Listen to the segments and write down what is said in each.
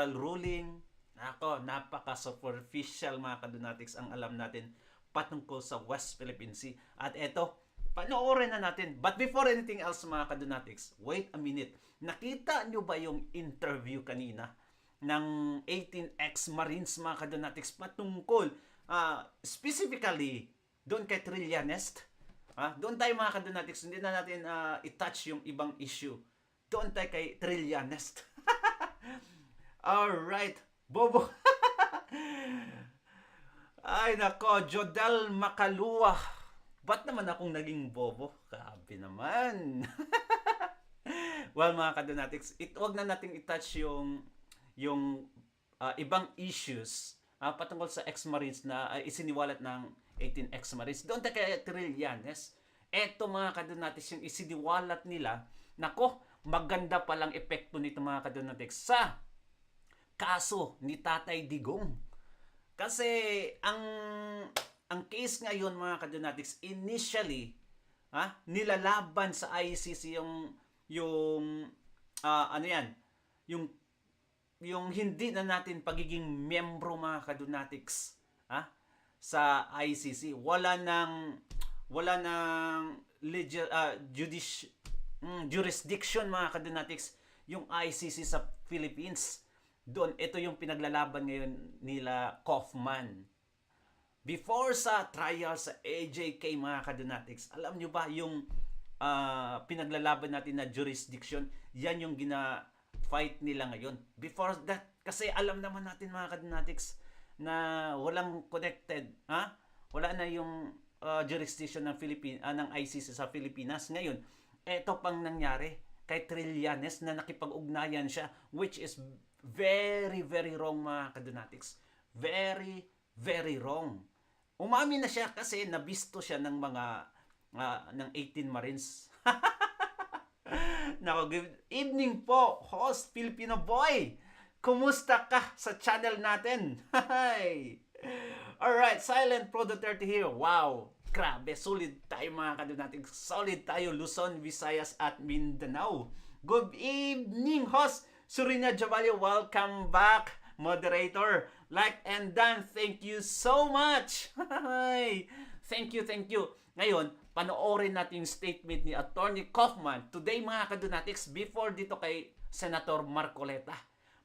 ruling. Ako, napaka-superficial mga kadonatics ang alam natin patungkol sa West Philippine Sea. At eto, panoorin na natin. But before anything else mga kadonatics, wait a minute. Nakita nyo ba yung interview kanina ng 18 ex-Marines mga kadonatics patungkol specifically doon kay Trillanes? Doon tayo mga kadonatics, hindi na natin i-touch yung ibang issue. Doon tayo kay Trillanes. Alright, Bobo. Ay nako, Jodel Makalua. Ba't naman akong naging bobo? Grabe naman. Well mga kadonatics, wag na nating i-touch yung ibang issues patungkol sa ex-Marines na isiniwalat ng 18 ex-Marines. Doon tayo kay Trillanes. Eto mga kadonatics, yung isiniwalat nila, nako, maganda palang epekto nito mga kadonatics sa kaso ni Tatay Digong. Kasi ang case ngayon mga kadonatics, initially nilalaban sa ICC yung ano yan, yung hindi na natin pagiging miyembro mga kadonatics sa ICC. Wala nang jurisdiction mga kadonatics yung ICC sa Philippines. Doon, ito yung pinaglalaban ngayon nila Kaufman. Before sa trial sa AJK mga kadonatics, alam nyo ba yung pinaglalaban natin na jurisdiction, yan yung gina-fight nila ngayon. Before that, kasi alam naman natin mga kadonatics na walang connected, wala na yung jurisdiction ng ng ICC sa Pilipinas. Ngayon, eto pang nangyari kay Trillanes na nakipag-ugnayan siya, which is very, very wrong mga kadonatics. Very, very wrong. Umamin na siya kasi nabisto siya ng mga ng 18 Marines. Nako, good evening po, host Filipino boy. Kumusta ka sa channel natin? Alright, Silent Pro Duterte here. Wow, grabe, solid tayo mga kadonatics. Solid tayo, Luzon, Visayas at Mindanao. Good evening, host Surina Javalio, welcome back, moderator. Like and done, thank you so much. Thank you. Ngayon, panoorin natin yung statement ni Attorney Kaufman today mga kadonatics before dito kay Senator Marcoleta.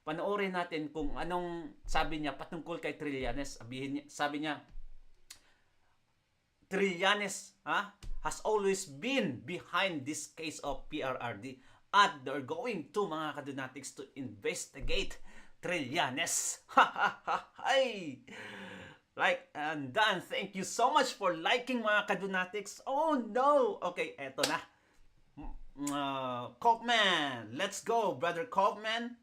Panoorin natin kung anong sabi niya patungkol kay Trillanes. Sabi niya, Trillanes has always been behind this case of PRRD. At they're going to mga kadonatics to investigate Trillanes. Like and done. Thank you so much for liking mga kadonatics. Oh no! Okay, eto na. Kaufman, let's go, brother Kaufman.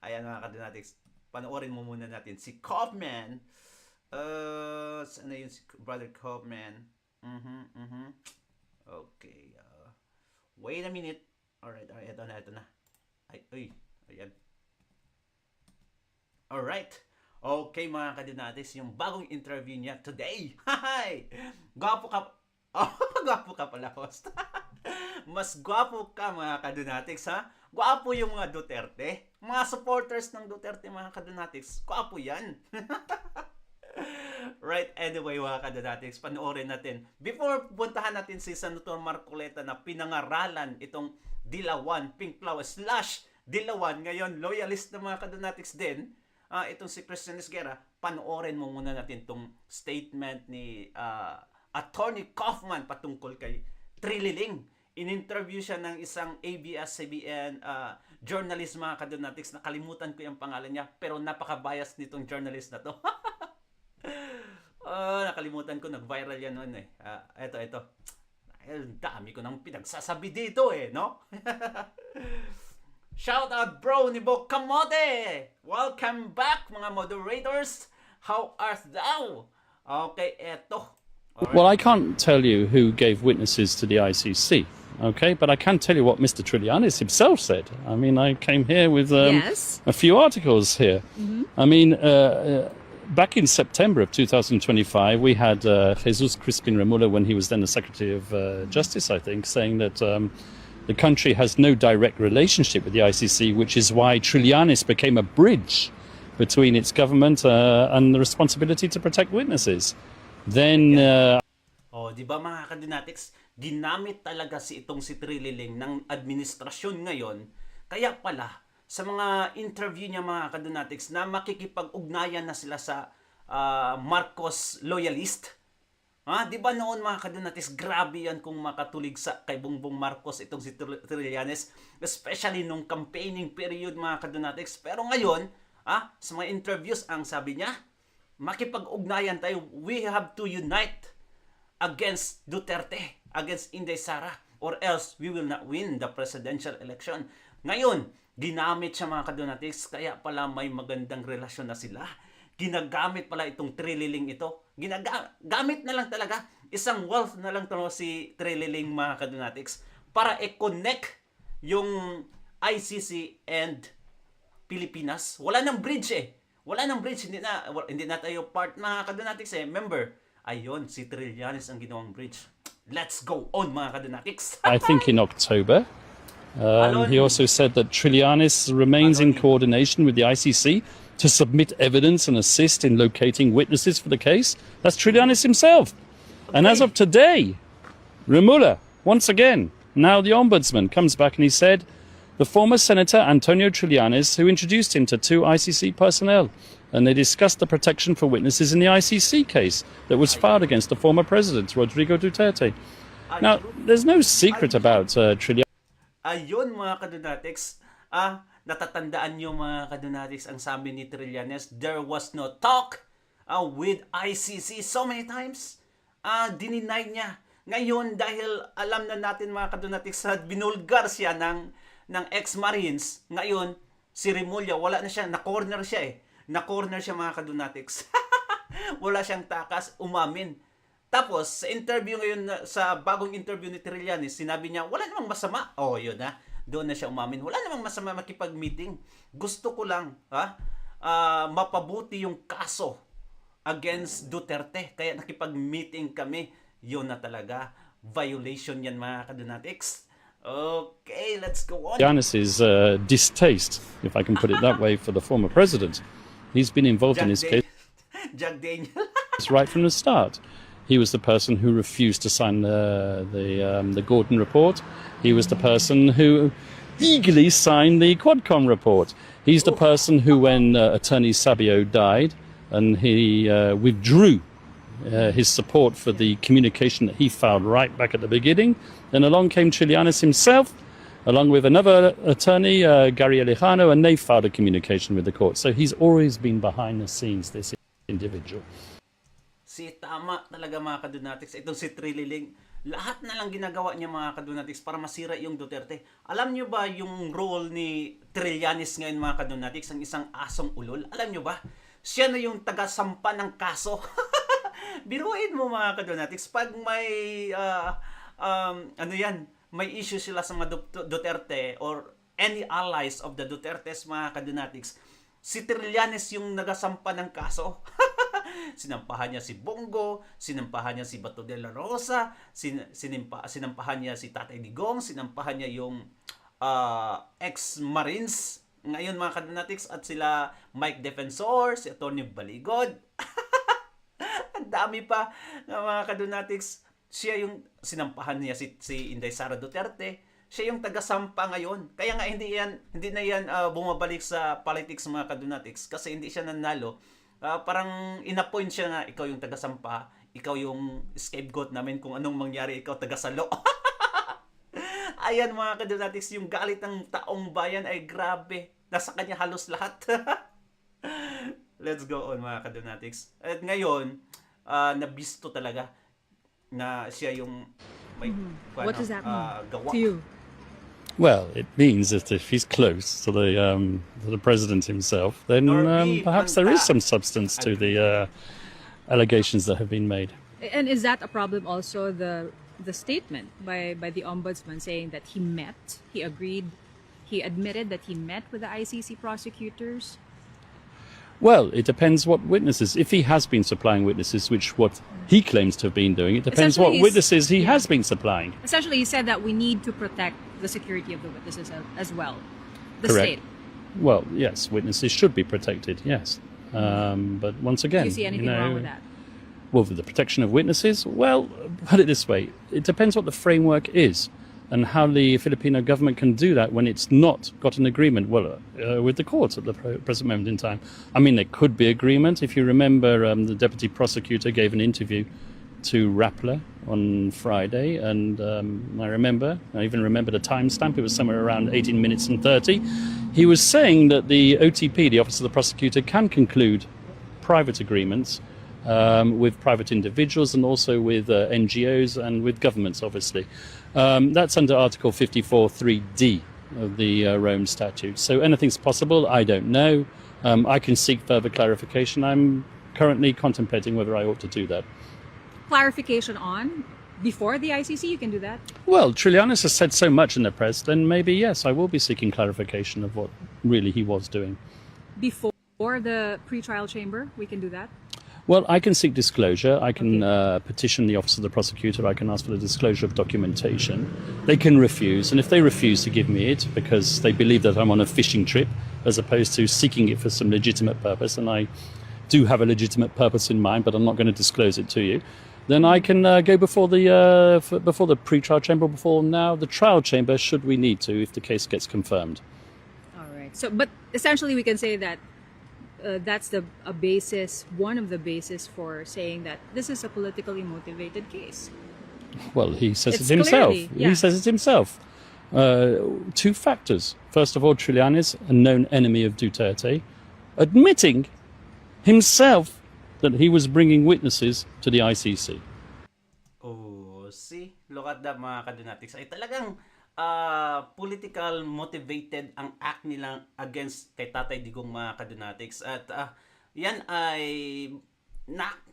Ayan mga kadonatics. Panoorin mo muna natin si Kaufman. Saan na yun si brother Kaufman? Okay. Wait a minute. Alright, ito na. Ayan. Alright. Okay mga kadonatics, yung bagong interview niya today. Gwapo ka. Gwapo ka pala, host. Mas gwapo ka mga kadonatics, Gwapo yung mga Duterte. Mga supporters ng Duterte mga kadonatics. Gwapo yan. Right, anyway mga kadonatics, panoorin natin. Before puntahan natin si Senator Marcoleta na pinangaralan itong Dilawan, Pink Flower / Dilawan, ngayon loyalist na mga kadonatics din, itong si Christian Esguerra, panoorin mo muna natin itong statement ni Attorney Kaufman patungkol kay Trililing. In-interview siya ng isang ABS-CBN journalist mga kadonatics, nakalimutan ko yung pangalan niya, pero napaka-bias nitong journalist na to. Nakalimutan ko, nag-viral yan noon eh. Ito. Dami ko nang pinagsasabi dito no? Shout out bro ni Bo Kamote! Welcome back mga moderators! How art thou? Okay, eto. Right. Well, I can't tell you who gave witnesses to the ICC, okay? But I can tell you what Mr. Trillanes himself said. I mean, I came here with Yes. a few articles here. I mean, back in September of 2025, we had Jesus Crispin Remulla, when he was then the Secretary of Justice, I think, saying that The country has no direct relationship with the ICC, which is why Trillanes became a bridge between its government and the responsibility to protect witnesses. Then Di ba mga kadinatics, ginamit talaga itong si Trililing ng administrasyon ngayon. Kaya pala, sa mga interview niya mga kadinatics, na makikipag-ugnayan na sila sa Marcos loyalist. Di ba noon mga kadinatics, grabe yan kung makatulig sa kay Bongbong Marcos itong si Trillanes, especially nung campaigning period mga kadinatics. Pero ngayon, sa mga interviews, ang sabi niya, makipag-ugnayan tayo, we have to unite against Duterte, against Inday Sara, or else we will not win the presidential election. Ngayon, ginamit siya mga kadonatics, kaya pala may magandang relasyon na sila. Ginagamit pala itong Trililing ito. Gamit na lang talaga. Isang wealth na lang to si Trililing mga kadonatics para i-connect yung ICC and Pilipinas. Wala nang bridge eh. Wala nang bridge. Hindi na tayo part mga kadonatics eh. Member. Ayun, si Trillanes ang ginawang bridge. Let's go on mga kadonatics. I think in October, he also said that Trillanes remains in coordination with the ICC to submit evidence and assist in locating witnesses for the case. That's Trillanes himself. And as of today, Rimula, once again, now the Ombudsman, comes back and he said the former Senator Antonio Trillanes, who introduced him to 2 ICC personnel, and they discussed the protection for witnesses in the ICC case that was filed against the former president, Rodrigo Duterte. Now, there's no secret about Trillanes. Ayun mga kadonatics, natatandaan nyo mga kadonatics ang sabi ni Trillanes, there was no talk with ICC so many times. Dininay niya. Ngayon, dahil alam na natin mga kadonatics, binulgar siya ng ex-marines, ngayon, si Rimulya, wala na siya, na-corner siya eh. Na-corner siya mga kadonatics. Wala siyang takas, umamin. Tapos, sa interview ngayon, sa bagong interview ni Trillanes, sinabi niya, wala namang masama. Yun doon na siya umamin. Wala namang masama makipag-meeting. Gusto ko lang, mapabuti yung kaso against Duterte. Kaya nakipag-meeting kami. Yun na talaga. Violation yan mga kadonatics. Okay, let's go on. Trillanes' distaste, if I can put it that way, for the former president. He's been involved in this case Jack Daniel. right from the start. He was the person who refused to sign the Gordon report. He was the person who eagerly signed the Quadcom report. He's the person who, when Attorney Sabio died, and he withdrew his support for the communication that he filed right back at the beginning, then along came Trillanes himself, along with another attorney, Gary Alejano, and they filed a communication with the court. So he's always been behind the scenes, this individual. Tama talaga mga kadonatics. Itong si Trililing, lahat na lang ginagawa niya mga kadonatics para masira yung Duterte. Alam niyo ba yung role ni Trillanes ngayon mga kadonatics, ang isang asong ulol? Alam niyo ba? Siya na yung taga-sampa ng kaso. Biruin mo mga kadonatics, pag may may issue sila sa mga Duterte or any allies of the Dutertes mga kadonatics, si Trillanes yung nagasampa ng kaso. Sinampahan niya si Bongo, sinampahan niya si Bato de la Rosa, sinampahan niya si Tatay Digong, sinampahan niya yung ex-marines ngayon mga kadonatics, at sila Mike Defensor, si Atty. Baligod. Ang dami pa mga kadonatics. Siya yung sinampahan niya si Inday Sara Duterte. Siya yung taga-sampa ngayon. Kaya nga hindi na yan bumabalik sa politics mga kadonatics kasi hindi siya nanalo. Parang inappoint siya na ikaw yung taga-sampa, ikaw yung scapegoat namin kung anong mangyari, ikaw taga-salo. Ayan mga kadonatics, yung galit ng taong bayan ay grabe. Nasa kanya halos lahat. Let's go on mga kadonatics. At ngayon, nabisto talaga na siya yung may What does that mean gawa. to you? Well, it means that if he's close to the president himself, then perhaps there is some substance to the allegations that have been made. And is that a problem also, the statement by the Ombudsman saying that he admitted that he met with the ICC prosecutors? Well, it depends what witnesses. If he has been supplying witnesses, which what he claims to have been doing, it depends what Essentially, witnesses he has been supplying. Essentially, he said that we need to protect the security of the witnesses as well. The Correct. state. Well, yes, witnesses should be protected, yes. But once again, Do you see anything wrong with that? Well, for the protection of witnesses, well, put it this way, it depends what the framework is and how the Filipino government can do that when it's not got an agreement with the courts at the present moment in time. I mean, there could be agreement. If you remember, the deputy prosecutor gave an interview to Rappler on Friday, and I even remember the timestamp. It was somewhere around 18 minutes and 30. He was saying that the OTP, the Office of the Prosecutor, can conclude private agreements with private individuals and also with NGOs and with governments, obviously. That's under Article 54.3d of the Rome Statute. So anything's possible. I don't know. I can seek further clarification. I'm currently contemplating whether I ought to do that. Clarification on before the ICC, you can do that. Well, Trillanes has said so much in the press, then maybe, yes, I will be seeking clarification of what really he was doing. Before the pre-trial chamber, we can do that. Well, I can seek disclosure. I can petition the Office of the Prosecutor. I can ask for the disclosure of documentation. They can refuse. And if they refuse to give me it because they believe that I'm on a fishing trip as opposed to seeking it for some legitimate purpose, and I do have a legitimate purpose in mind, but I'm not going to disclose it to you, then I can go before the pre-trial chamber, before now the trial chamber, should we need to, if the case gets confirmed. All right. So, but essentially, we can say that that's a basis, one of the basis for saying that this is a politically motivated case. Well, he says It's it himself. clearly, yeah. He says it himself. Two factors. First of all, Trillanes, a known enemy of Duterte, admitting himself that he was bringing witnesses to the ICC. Oh, see? Look at that, mga kadunatics. Ay talagang political motivated ang act nilang against kay Tatay Digong, mga kadunatics. At yan ay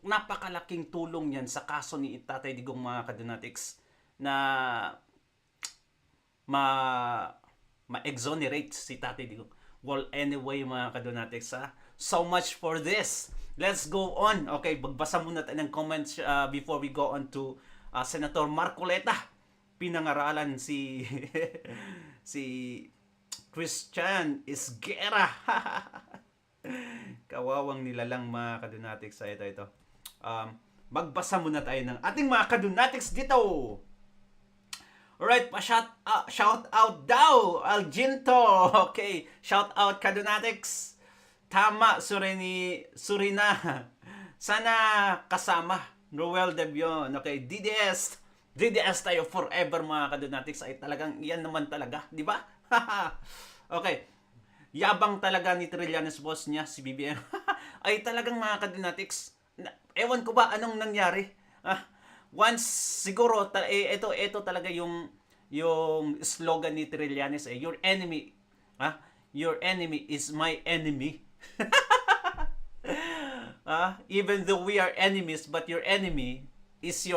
napakalaking tulong yan sa kaso ni Tatay Digong, mga kadunatics, na ma-exonerate si Tatay Digong. Well, anyway, mga kadunatics, so much for this. Let's go on. Okay, magbasa muna tayo ng comments before we go on to Senator Marcoleta. Pinangaralan si si Christian Isguera. Kawawang nilalang, mga kadunatics. Ito. Magbasa muna tayo ng ating mga kadunatics dito. Alright, shout out daw, Alginto. Okay, shout out kadunatics. Tama, Surina. Sana kasama. Roel Debion. Okay, DDS tayo forever, mga kadunatics. Ay talagang, yan naman talaga. Di ba? Okay. Yabang talaga ni Trillanes, boss niya, si BBM. Ay talagang, mga kadunatics. Ewan ko ba anong nangyari. Once, siguro, ito talaga yung slogan ni Trillanes. Your enemy, your enemy is my enemy. Even though we are enemies, but your enemy is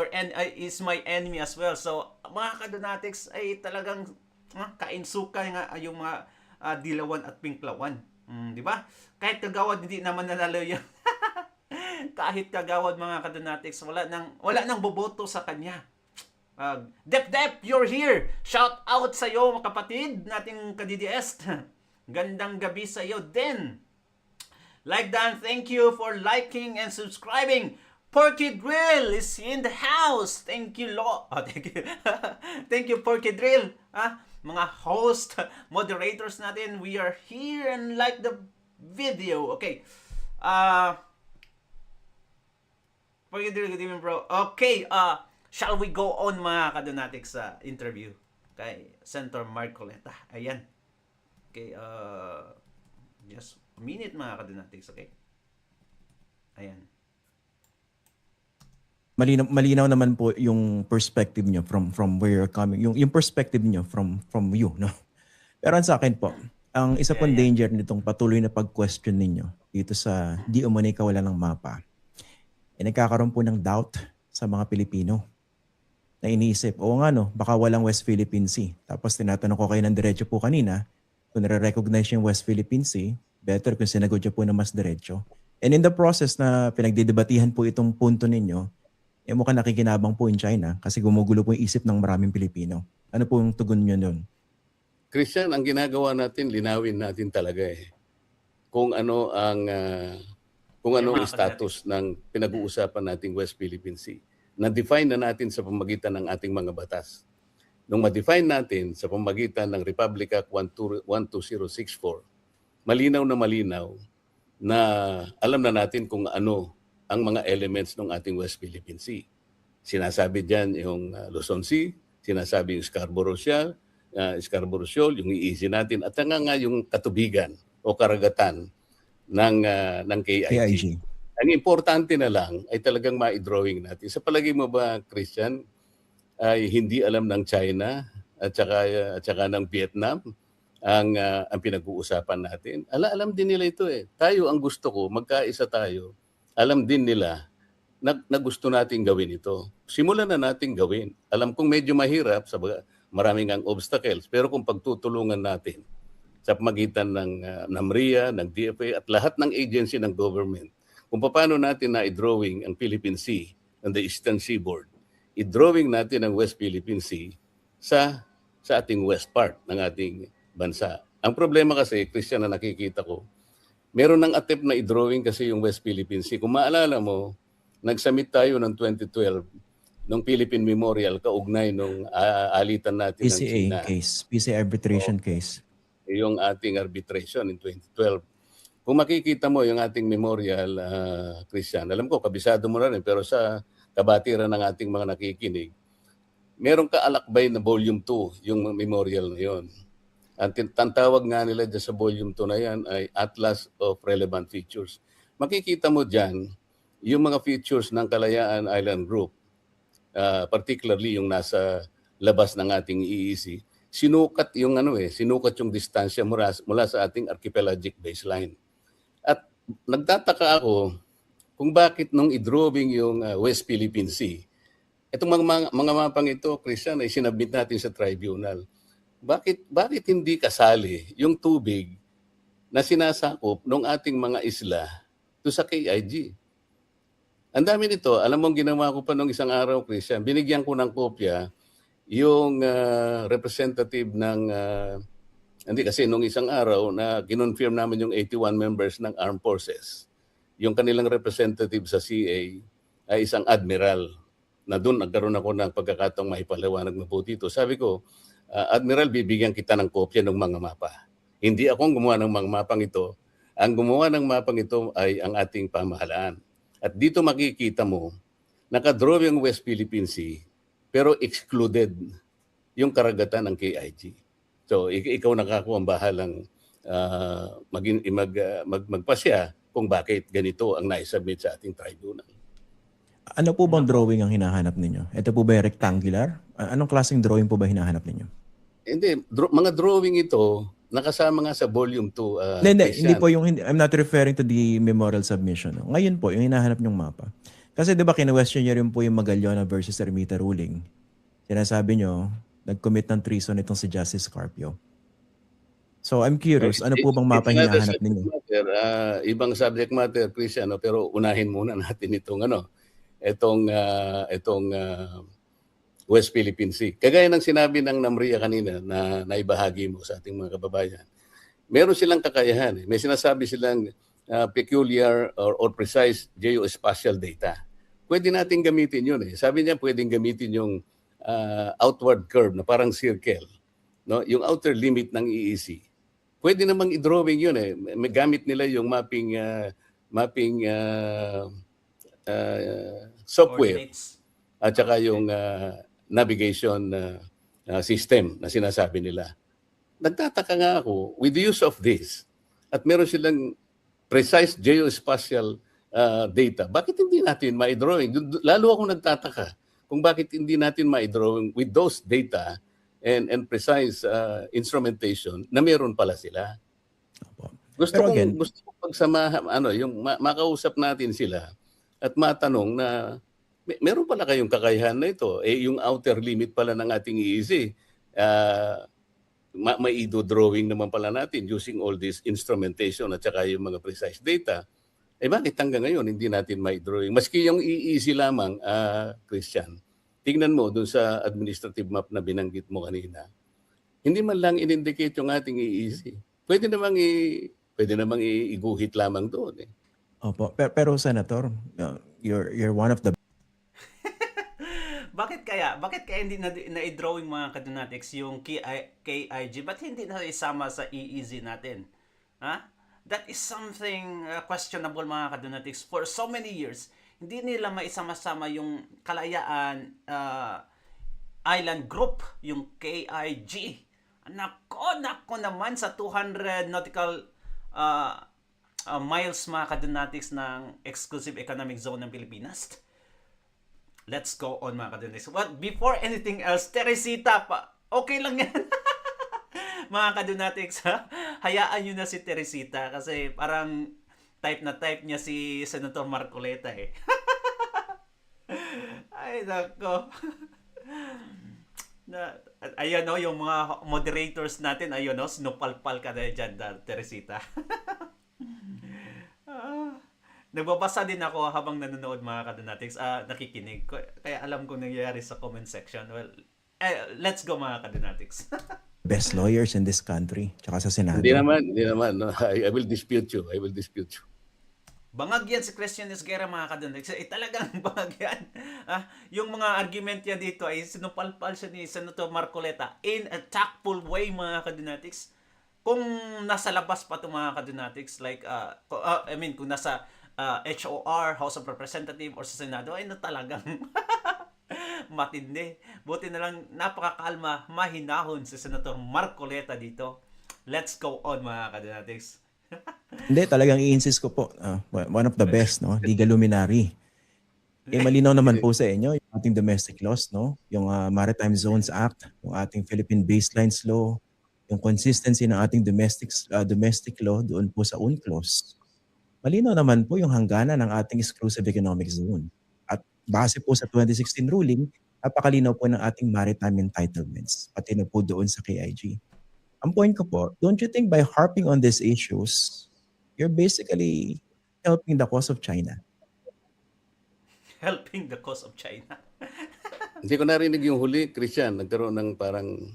my enemy as well. So, mga kadunatics ay talagang kainsuka nga yung mga dilawan at pinklawan. Di ba? Kahit kagawad hindi naman nanalo yan. Kahit kagawad, mga kadunatics, wala nang boboto sa kanya. Dep, you're here. Shout out sa iyo, mga kapatid nating ka-DDS. Gandang gabi sa iyo din. Like Dan, thank you for liking and subscribing. Porky Drill is in the house. Thank you, thank you. Thank you, Porky Drill. Mga host, moderators natin, we are here and like the video. Okay. Porky Drill, good evening, bro. Okay, shall we go on, mga kadunatics, sa interview kay Senator Marcoleta. Ayan. Okay, just a minute, mga kadunatics, okay? Ayan. Malinaw naman po yung perspective niyo from where you're coming. Yung perspective niyo from you, no? Pero sa akin po, ang isa pong danger nitong patuloy na pag-question ninyo dito sa di umano'y kawalan ng mapa, nagkakaroon po ng doubt sa mga Pilipino na iniisip, oo nga no, baka walang West Philippine Sea. Tapos tinatanong ko kayo ng diretso po kanina, kung nare-recognize yung West Philippine Sea, better kung sinagot niyo po na mas diretso. And in the process na pinagdidebatihan po itong punto ninyo, mukhang nakikinabang po in China kasi gumugulo po yung isip ng maraming Pilipino. Ano po yung tugon niyo nun? Christian, ang ginagawa natin, linawin natin talaga kung ano ang kung Yung anong mga status ng pinag-uusapan nating West Philippine Sea. Na-define na natin sa pamagitan ng ating mga batas. Nung ma-define natin sa pamagitan ng Republic Act 12064, malinaw na alam na natin kung ano ang mga elements ng ating West Philippine Sea. Sinasabi diyan yung Luzon Sea, sinasabi yung Scarborough Shoal, yung EEZ natin, at nga yung katubigan o karagatan ng KIG. KIG. Ang importante na lang ay talagang ma-drawing natin. Sa palagay mo ba, Christian, ay hindi alam ng China at saka ng Vietnam ang pinag-uusapan natin? Alam din nila ito Tayo ang gusto ko, magkaisa tayo. Alam din nila na gusto nating gawin ito. Simulan na nating gawin. Alam kong medyo mahirap, maraming ang obstacles, pero kung pagtutulungan natin sa pamagitan ng NAMRIA, ng DFA at lahat ng agency ng government, kung paano natin na-drawing ang Philippine Sea and the Eastern Seaboard, i-drawing natin ang West Philippine Sea sa ating west part ng ating bansa. Ang problema kasi, Christian, na nakikita ko, meron ng attempt na i-drawing kasi yung West Philippine Sea. Kung maalala mo, nag-submit tayo ng 2012 ng Philippine Memorial kaugnay nung alitan natin ng China. PCA case, PCA arbitration case. Yung ating arbitration in 2012. Kung makikita mo yung ating memorial, Christian, alam ko, kabisado mo na rin, pero sa kabatiran ng ating mga nakikinig, merong kaalakbay na volume 2, yung memorial na yun. Ang tawag nga nila dyan sa volume 2 na yan ay Atlas of Relevant Features. Makikita mo dyan yung mga features ng Kalayaan Island Group, particularly yung nasa labas ng ating EEZ. Sinukat yung distansya mula sa ating archipelagic baseline. At nagtataka ako kung bakit nung i-drawing yung West Philippine Sea, itong mga mapang ito, Christian, ay sinabit natin sa tribunal. Bakit hindi kasali yung tubig na sinasakop ng ating mga isla to sa KIG? Ang dami nito. Alam mo, ginawa ko pa nung isang araw, Christian, binigyan ko ng kopya yung representative ng, hindi kasi nung isang araw na kinonfirm namin yung 81 members ng Armed Forces. Yung kanilang representative sa CA ay isang admiral na doon nagkaroon ako ng pagkakataong maipaliwanag mabuti ito. Sabi ko, Admiral, bibigyan kita ng kopya ng mga mapa. Hindi akong gumawa ng mga mapang ito. Ang gumawa ng mapang ito ay ang ating pamahalaan. At dito makikita mo, nakadraw yung West Philippine Sea, pero excluded yung karagatan ng KIG. So, ikaw ang bahalang magpasya kung bakit ganito ang naisubmit sa ating tribunal. Ano po bang drawing ang hinahanap ninyo? Ito po ba yung rectangular? Anong klaseng drawing po ba hinahanap ninyo? Hindi, mga drawing ito, nakasama nga sa volume 2. Hindi po yung, I'm not referring to the memorial submission. No? Ngayon po, yung hinahanap nyong mapa. Kasi di ba kina-question nyo rin po yung Magallona versus Ermita ruling. Sinasabi nyo, nag-commit ng treason itong si Justice Carpio. So I'm curious, ano po bang mapa hinahanap ninyo? Ibang subject matter, Christian, pero unahin muna natin itong West Philippine Sea. Kagaya ng sinabi ng NAMRIA kanina na naibahagi mo sa ating mga kababayan, meron silang kakayahan. May sinasabi silang peculiar or precise geospatial data. Pwede natin gamitin yun. Sabi niya pwedeng gamitin yung outward curve na parang circle. No? Yung outer limit ng EEZ. Pwede namang i-drawing yun. May gamit nila yung mapping software at saka yung navigation system na sinasabi nila. Nagtataka nga ako, with the use of this, at meron silang precise geospatial data, bakit hindi natin ma-drawing? Lalo ako nagtataka kung bakit hindi natin ma-drawing with those data and precise instrumentation na meron pala sila. Gusto kong pagsamahan, yung makausap natin sila at matanong na meron pala kayong kakayahan na ito. Yung outer limit pala ng ating EEZ, may drawing naman pala natin using all this instrumentation at saka yung mga precise data. Bakit hanggang ngayon hindi natin may drawing? Maski yung EEZ lamang, Christian, tingnan mo dun sa administrative map na binanggit mo kanina. Hindi man lang in-indicate yung ating EEC. Pwede namang iguhit lamang doon eh. Opo. Pero Senator, you're one of the Bakit kaya? Bakit kaya hindi na-drawing mga kadonatics yung KIG? Ba't hindi na isama sa EEZ natin? Ha? That is something questionable mga kadonatics. For so many years, hindi nila maisama-sama yung Kalayaan Island Group, yung KIG. Nako naman sa 200 nautical miles mga kadonatics ng exclusive economic zone ng Pilipinas. Let's go on mga kadonatics. But before anything else, Teresita pa. Okay lang yan. Mga kadonatics, ha? Hayaan nyo na si Teresita kasi parang type niya si Senator Marcoleta eh. Ay, nako. Ayan o, yung mga moderators natin, ayun o, sinupalpal ka na dyan, Teresita. Nagbabasa din ako habang nanonood mga kadonatics, nakikinig. Kaya alam kong nangyayari sa comment section. Well, let's go mga kadonatics. best lawyers in this country, tsaka sa Senado. Hindi naman. No? I will dispute you. Bangag yan si Christian Esguerra mga kadonatics. Talagang bangag yan. Yung mga argument yan dito ay sinupalpal siya ni Senator Marcoleta in a tactful way mga kadonatics. Kung nasa labas pa itong mga kadonatics, like, kung nasa HOR, House of Representatives, or sa Senado, ay na talagang matindi. Buti na lang napakakalma, mahinahon si Senator Marcoleta dito. Let's go on mga kadonatics. Hindi, talagang i-insist ko po. One of the best, no? Legal luminary. Malinaw naman po sa inyo yung ating domestic laws, no? Yung Maritime Zones Act, yung ating Philippine Baselines Law, yung consistency ng ating domestic law doon po sa UNCLOS. Malinaw naman po yung hangganan ng ating exclusive economic zone. At base po sa 2016 ruling, napakalinaw po ng ating maritime entitlements, pati na po doon sa KIG. Ang point ko po, don't you think by harping on these issues, you're basically helping the cause of China? Helping the cause of China. Hindi ko narinig yung huli, Christian. Nagkaroon ng parang...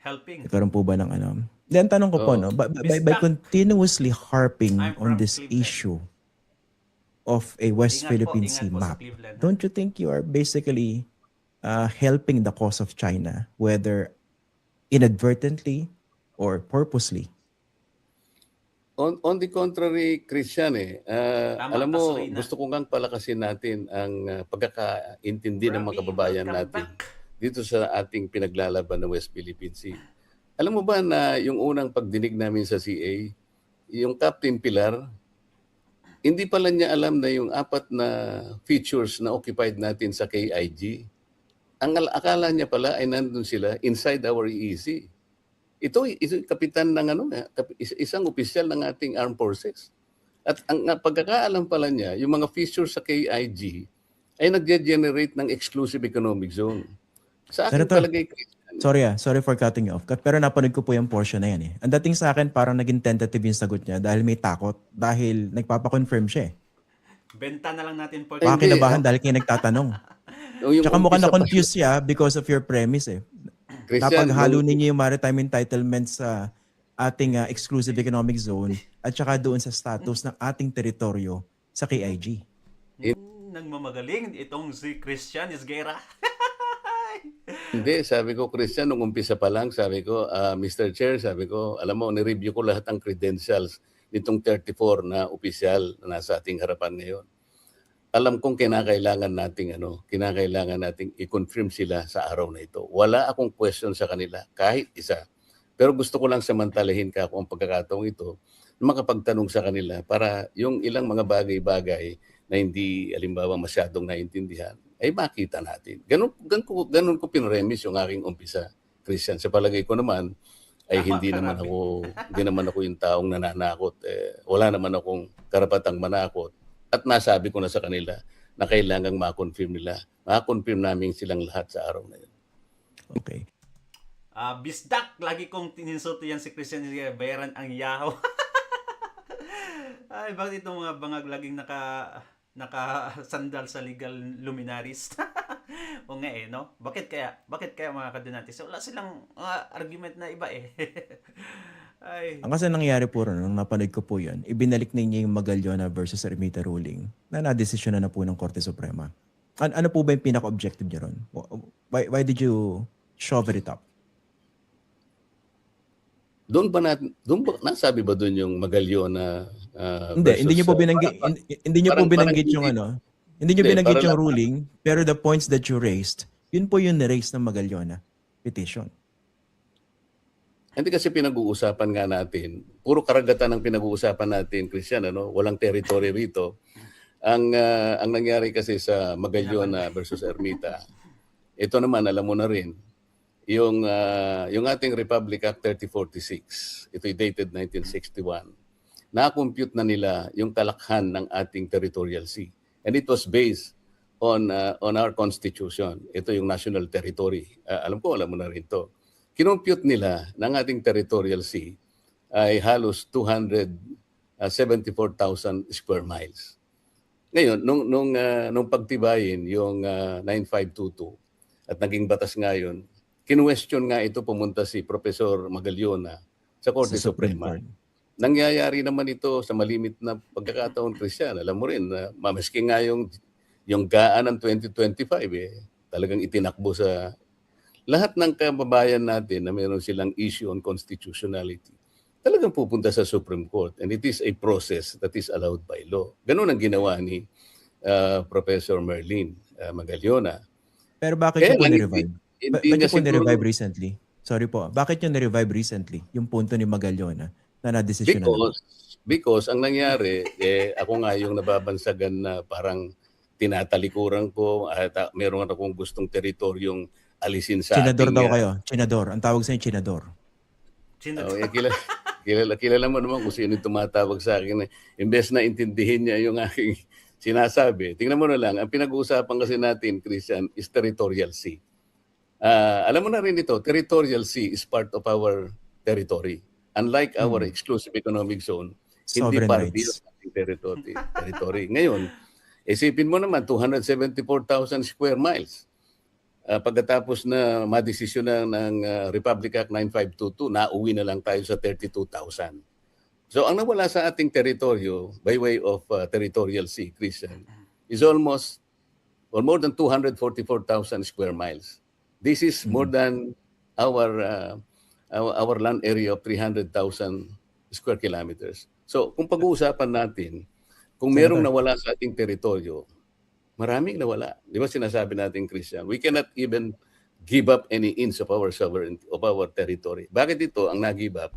Helping. Nagkaroon po ba ng ano? Then tanong ko po, no, by continuously harping on this issue of a West Philippine Sea map, don't you think you are basically helping the cause of China, whether inadvertently or purposely? On the contrary, Christian alam mo, Kasolina. gusto ko ngang palakasin natin ang pagkakaintindi ng mga kababayan natin dito sa ating pinaglalaban ng West Philippine Sea. Alam mo ba na yung unang pagdinig namin sa CA, yung Captain Pilar, hindi pala niya alam na yung 4 na features na occupied natin sa KIG. Ang akala niya pala ay nandun sila inside our EEC. Ito kapitan ng isang opisyal ng ating armed forces. At ang pagkakaalam pala niya, yung mga features sa KIG ay nagge-generate ng exclusive economic zone. Sa akin Senator, palagay, sorry for cutting you off. Pero napanood ko po yung portion na yan eh. Ang dating sa akin parang naging tentative yung sagot niya dahil may takot, dahil nagpapakonfirm siya eh. Benta na lang natin for Baka kinabahan dahil kayo nagtatanong. yung Tsaka mukhang umpisa pa- na-confuse siya because of your premise eh. Christian, Napaghalo ninyo yung maritime entitlements sa ating exclusive economic zone at saka doon sa status ng ating teritoryo sa KIG. Nagmamagaling itong si Christian Esguerra. Hindi, sabi ko, Christian, nung umpisa pa lang, sabi ko, Mr. Chair, sabi ko, alam mo, nireview ko lahat ng credentials nitong 34 na opisyal na nasa ating harapan ngayon. Alam kong kinakailangan nating i-confirm sila sa araw na ito. Wala akong question sa kanila, kahit isa. Pero gusto ko lang samantalahin ka kung ang pagkakataong ito, makapagtanong sa kanila para yung ilang mga bagay-bagay na hindi, alimbawa, masyadong naintindihan, ay makita natin. Ganun ko pinremis yung aking umpisa, Christian. Sa palagay ko naman, ay hindi naman ako yung taong nananakot. Wala naman akong karapatang manakot. At nasabi ko na sa kanila na kailangang ma-confirm nila. Ma-confirm namin silang lahat sa araw na yun. Okay. Bisdak, lagi kong tininsulto yan si Christian Esguerra, bayaran ang yaho. Ay, bakit itong mga bangag laging nakasandal sa legal luminaries? O nga eh, no? Bakit kaya mga kadunatics? Wala silang argument na iba eh. Ay. Ang kasi nangyari po ron, nung napanood ko po yan, ibinalik ninyo yung Magallona versus Ermita ruling na nadesisyon na po ng Korte Suprema. Ano po ba yung pinaka-objective niya ron? Why did you shove it up? Doon ba nasabi ba doon yung Magallona Hindi niyo po binanggit hindi niyo po binanggit yung ano. Hindi niyo Hindi, binanggit para yung lang- ruling, pero the points that you raised, yun po yung na-raise ng Magallona petition. Hindi kasi pinag-uusapan nga natin, puro karagatan ang pinag-uusapan natin, Christian, ano? Walang territory rito. Ang nangyari kasi sa Magallona versus Ermita, ito naman alam mo na rin, yung ating Republic Act 3046, ito'y dated 1961. Na-compute na nila yung talakhan ng ating territorial sea. And it was based on our constitution. Ito yung national territory. Alam mo na rin to. Kinompute nila ng ating territorial sea ay halos 274,000 square miles. Ngayon, nung pagtibayin yung 9522 at naging batas ngayon, kinwestiyon nga ito, pumunta si Professor Magallona sa Korte Sa Supreme Suprema. Court. Nangyayari naman ito sa malimit na pagkakataon, Christian. Alam mo rin, maski nga yung gaan ng 2025, talagang itinakbo sa lahat ng kababayan natin na meron silang issue on constitutionality. Talagang pupunta sa Supreme Court, and it is a process that is allowed by law. Ganun ang ginawa ni Professor Merlin Magallona. Pero bakit Kaya yung po lang, ni-revive? hindi Bakit niya yung po siguro- ni-revive recently? Sorry po. Bakit yung ni-revive recently? Yung punto ni Magallona na na-decision na lang? Because ang nangyari, ako nga yung nababansagan na parang tinatalikuran ko at meron akong gustong teritoryong alisin sa Chinador ating... daw kayo. Chinador. Ang tawag sa inyo, Chinador. Kilala mo naman kung sino yung tumatawag sa akin. Imbes na intindihin niya yung aking sinasabi. Tingnan mo na lang, ang pinag-uusapan kasi natin, Christian, is territorial sea. Alam mo na rin ito, territorial sea is part of our territory. Unlike our exclusive economic zone, hindi Sovereign parte rights. ng ating territory. Ngayon, isipin mo naman, 274,000 square miles. Pagkatapos na madesisyon ng Republic Act 9522, nauwi na lang tayo sa 32,000. So ang nawala sa ating teritoryo by way of territorial sea, Christian, is almost or more than 244,000 square miles. This is more than our land area of 300,000 square kilometers. So kung pag-uusapan natin, kung merong nawala sa ating teritoryo, maraming nawala. Di ba sinasabi natin, Christian, we cannot even give up any inch of our sovereignty, of our territory. Bakit ito ang nag-give up?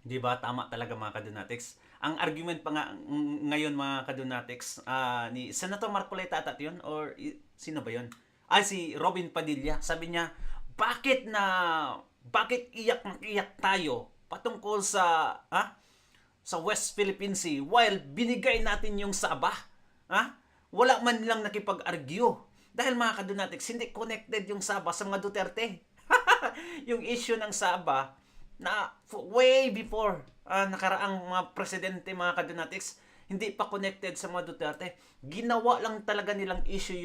Di ba? Tama talaga mga kadunatics. Ang argument pa nga ngayon mga kadunatics ni Senator Marcoleta atat yun? Or sino ba yun? Si Robin Padilla. Sabi niya, bakit iyak tayo patungkol sa West Philippine Sea while binigay natin yung Sabah? Wala man lang nakipag-argue. Dahil mga kadunatics, hindi connected yung Sabah sa mga Duterte. Yung issue ng Sabah na way before nakaraang mga presidente mga kadunatics, hindi pa connected sa mga Duterte. Ginawa lang talaga nilang issue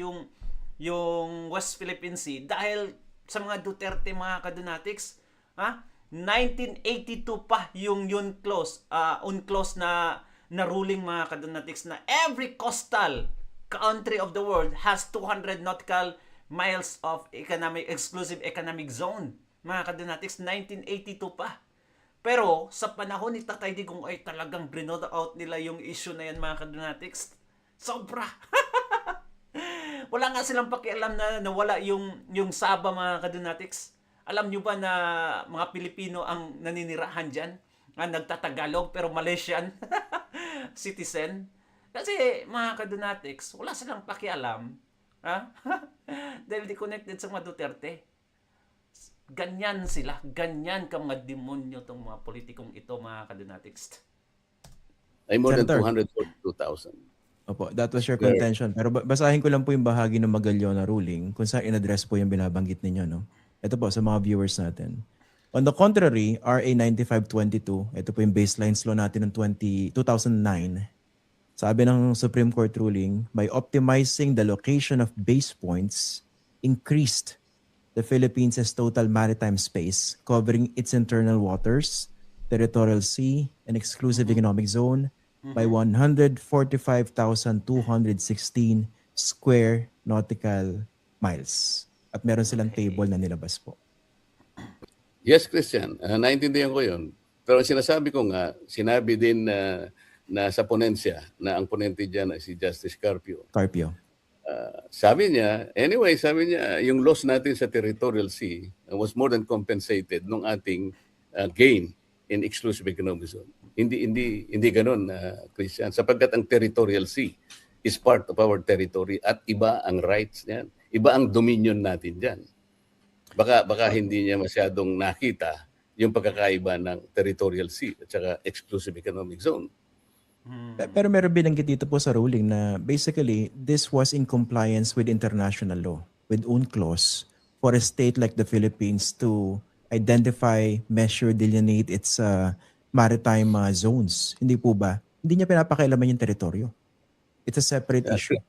yung West Philippine Sea dahil sa mga Duterte mga kadunatics. 1982 pa yung UNCLOS na ruling mga kadunatics na every coastal country of the world has 200 nautical miles of exclusive economic zone. Mga kadunatics, 1982 pa. Pero sa panahon ni Tatay Digong ay talagang brinod out nila yung issue na yan mga kadunatics. Sobra. Wala nga silang pakialam na nawala yung Sabah mga kadunatics. Alam nyo ba na mga Pilipino ang naninirahan dyan? Nagtatagalog pero Malaysian citizen. Kasi mga kadunatics, wala silang pakialam. Dahil di connected sa mga Duterte. Ganyan sila. Ganyan ka mga demonyo tong mga politikong ito mga kadunatics. Ay more than Senator. 242,000. Opo, that was your contention. Pero basahin ko lang po yung bahagi ng Magallona ruling kung saan in-address po yung binabanggit ninyo. No? Ito po sa mga viewers natin. On the contrary, RA 9522, ito po yung baselines law natin ng 2009. Sabi ng Supreme Court ruling, by optimizing the location of base points increased the Philippines' total maritime space, covering its internal waters, territorial sea, and exclusive economic zone by 145,216 square nautical miles. At meron silang Okay. table na nilabas po. Yes, Christian, naintindihan ko yun. Pero sinasabi ko nga, sinabi din na sa ponensya, na ang ponente dyan ay si Justice Carpio. Carpio. Sabi niya, yung loss natin sa territorial sea was more than compensated nung ating gain in exclusive economic zone. Hindi ganoon, Christian, sapagkat ang territorial sea is part of our territory at iba ang rights niyan. Iba ang dominion natin diyan. Baka hindi niya masyadong nakita yung pagkakaiba ng territorial sea at saka exclusive economic zone. Pero meron binanggit dito po sa ruling na basically this was in compliance with international law, with UNCLOS, for a state like the Philippines to identify, measure, delineate its maritime zones. Hindi po ba? Hindi niya pinapakailaman yung teritoryo. It's a separate issue.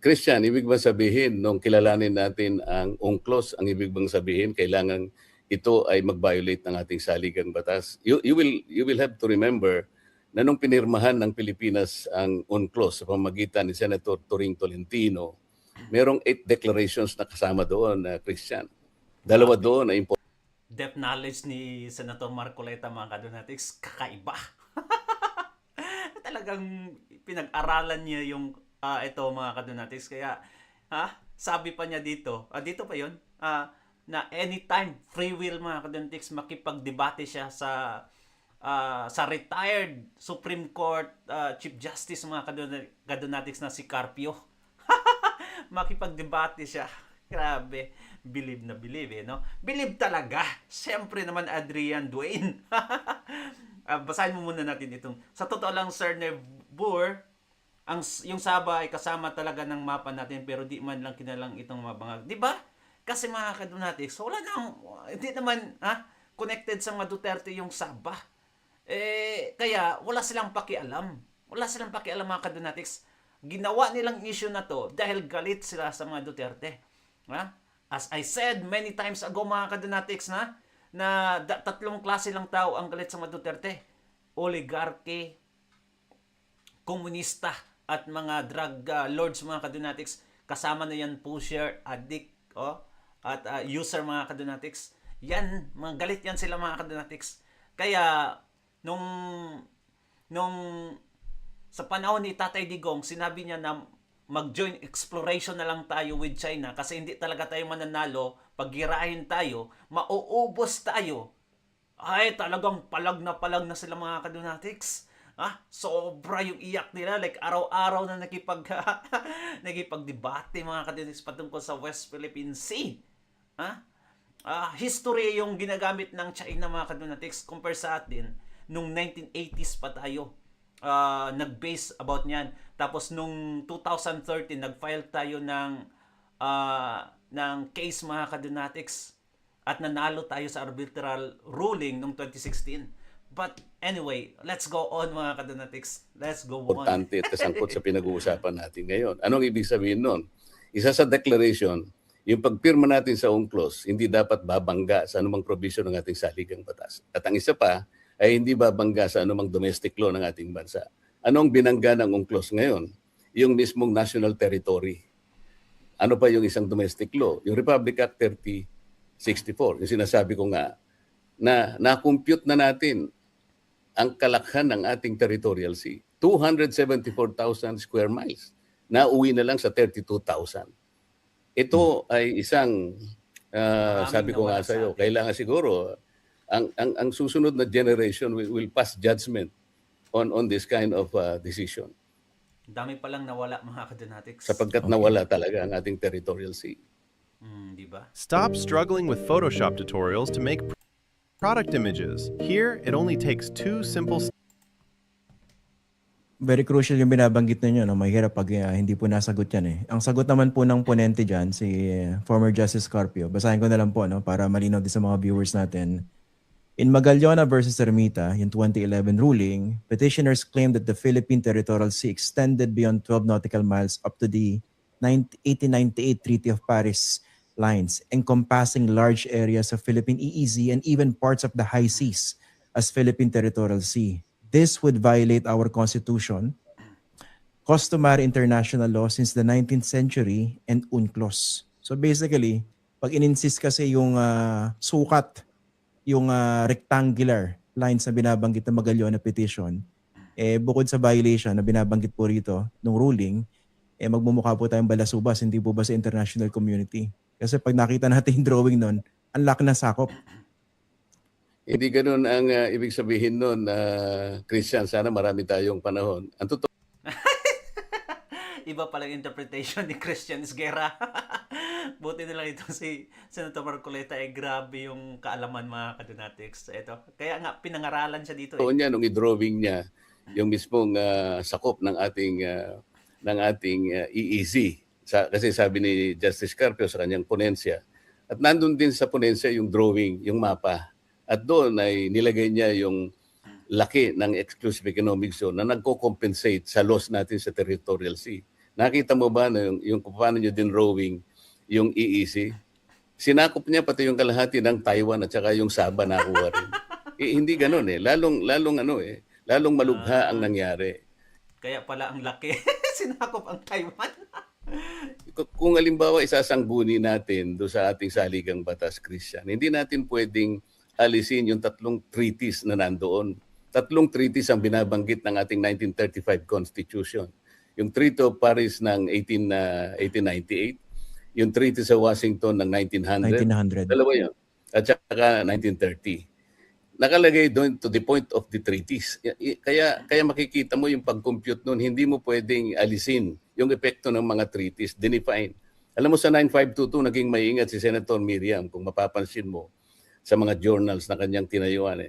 Christian, ibig ba sabihin nung kilalanin natin ang UNCLOS, ang ibig bang sabihin kailangan ito ay mag-violate ng ating saligang batas? You will have to remember na nung pinirmahan ng Pilipinas ang UNCLOS sa pamamagitan ni Senator Toring Tolentino, merong 8 declarations na kasama doon, Christian. 2 doon ay important. Depth knowledge ni Senator Marcoleta, mga kadonatics, kakaiba. Talagang pinag-aralan niya yung ito, mga kadonatics. Kaya, sabi pa niya dito, dito pa yun, na anytime free will, mga kadonatics, makipagdebate siya sa retired Supreme Court Chief Justice, mga kadonatics, na si Carpio. Makipagdebate siya. Grabe. Believe na believe, no? Believe talaga. Siyempre naman, Adrian Duane. Basahin mo muna natin itong. Sa totoo lang, Sir Nevor, yung Sabah ay kasama talaga ng mapa natin, pero di man lang kinalang itong mga bangag. Di ba? Kasi mga kadonatics, wala nang, hindi naman connected sa mga Duterte yung Sabah. Kaya wala silang pakialam. Wala silang pakialam, mga kadonatics. Ginawa nilang issue na to dahil galit sila sa mga Duterte. As I said many times ago, mga kadonatics, na tatlong klase lang tao ang galit sa mga Duterte. Oligarke, komunista, at mga drug lords, mga kadonatics. Kasama na yan pusher, addict, at user, mga kadonatics. Yan, mga galit yan sila, mga kadonatics. Kaya nung sa panahon ni Tatay Digong, sinabi niya na mag-joint exploration na lang tayo with China kasi hindi talaga tayo mananalo. Paggirahin tayo, mauubos tayo. Ay, talagang palag na sila, mga kadonatics. Sobra yung iyak nila. Like, araw-araw na nakipagdebate, mga kadonatics, patungkol sa West Philippine Sea. History yung ginagamit ng China, mga kadonatics, compare sa atin. Nung 1980s pa tayo nag-base about niyan. Tapos nung 2013 nag-file tayo ng case, mga kadonatics, at nanalo tayo sa arbitral ruling nung 2016. But anyway, let's go on, mga kadonatics. Let's go on. Importante at kasangkot sa pinag-uusapan natin ngayon. Anong ibig sabihin nun? Isa sa declaration, yung pagpirma natin sa UNCLOS, hindi dapat babangga sa anumang provision ng ating saligang batas. At ang isa pa, ay hindi babangga sa anumang domestic law ng ating bansa. Anong binangga ng UNCLOS ngayon? Yung mismong national territory. Ano pa yung isang domestic law? Yung Republic Act 3064. Yung sinasabi ko nga, na na-compute na natin ang kalakhan ng ating territorial sea. 274,000 square miles. Nauwi na lang sa 32,000. Ito ay isang, sabi ko nga sa iyo, kailangan siguro, ang susunod na generation will pass judgment on this kind of decision. Dami pa lang nawala, mga kadonatics. Sapagkat nawala talaga ang ating territorial sea. Di ba? Stop struggling with Photoshop tutorials to make product images. Here, it only takes 2 simple steps. Very crucial yung binabanggit ninyo, no? Mahirap pag hindi po nasagot yan eh. Ang sagot naman po ng ponente dyan, si former Justice Carpio, basahin ko na lang po, no? Para malinaw din sa mga viewers natin. In Magallona versus Ermita, yung 2011 ruling, petitioners claimed that the Philippine territorial sea extended beyond 12 nautical miles up to the 1898 Treaty of Paris lines encompassing large areas of Philippine EEZ and even parts of the high seas as Philippine Territorial Sea. This would violate our constitution, customary international law since the 19th century, and UNCLOS. So basically, pag in-insist kasi yung sukat, yung rectangular lines na binabanggit ng Magallanes petition, bukod sa violation na binabanggit po rito ng ruling, magmumukha po tayong balasubas, hindi po ba sa international community? Kasi pag nakita natin yung drawing nun, ang laki ng sakop. Hindi ganun ang ibig sabihin nun, Christian. Sana marami tayong panahon. Ang totoo Iba palang interpretation ni Christian Esguerra. Buti na lang ito si Senator Marcoleta, grabe yung kaalaman mga kadunatics. Ito. Kaya nga pinangaralan siya dito. niya nung i-drawing niya yung mismong sakop ng ating EEZ. Kasi sabi ni Justice Carpio sa kanyang ponensya. At nandun din sa ponensya yung drawing, yung mapa. At doon ay nilagay niya yung laki ng exclusive economic zone na nagko-compensate sa loss natin sa territorial sea. Nakita mo ba na yung paano niya din drawing yung EEZ? Sinakop niya pati yung kalahati ng Taiwan at saka yung Sabah nakuha rin. Hindi ganoon lalong malugha ang nangyari. Kaya pala ang laki. Sinakop ang Taiwan. Kung halimbawa isasangguni natin do sa ating saligang batas, Christian, hindi natin pwedeng alisin yung 3 treaties na nandoon. 3 treaties ang binabanggit ng ating 1935 Constitution. Yung Treaty of Paris ng 1898, yung Treaty sa Washington ng 1900. 1900. Dalawa yun. At saka 1930. Nakalagay doon to the point of the treaties. Kaya makikita mo yung pag-compute noon, hindi mo pwedeng alisin yung epekto ng mga treaties, dinefine. Alam mo sa 9522, naging maingat si Senator Miriam, kung mapapansin mo sa mga journals na kanyang tinayuan.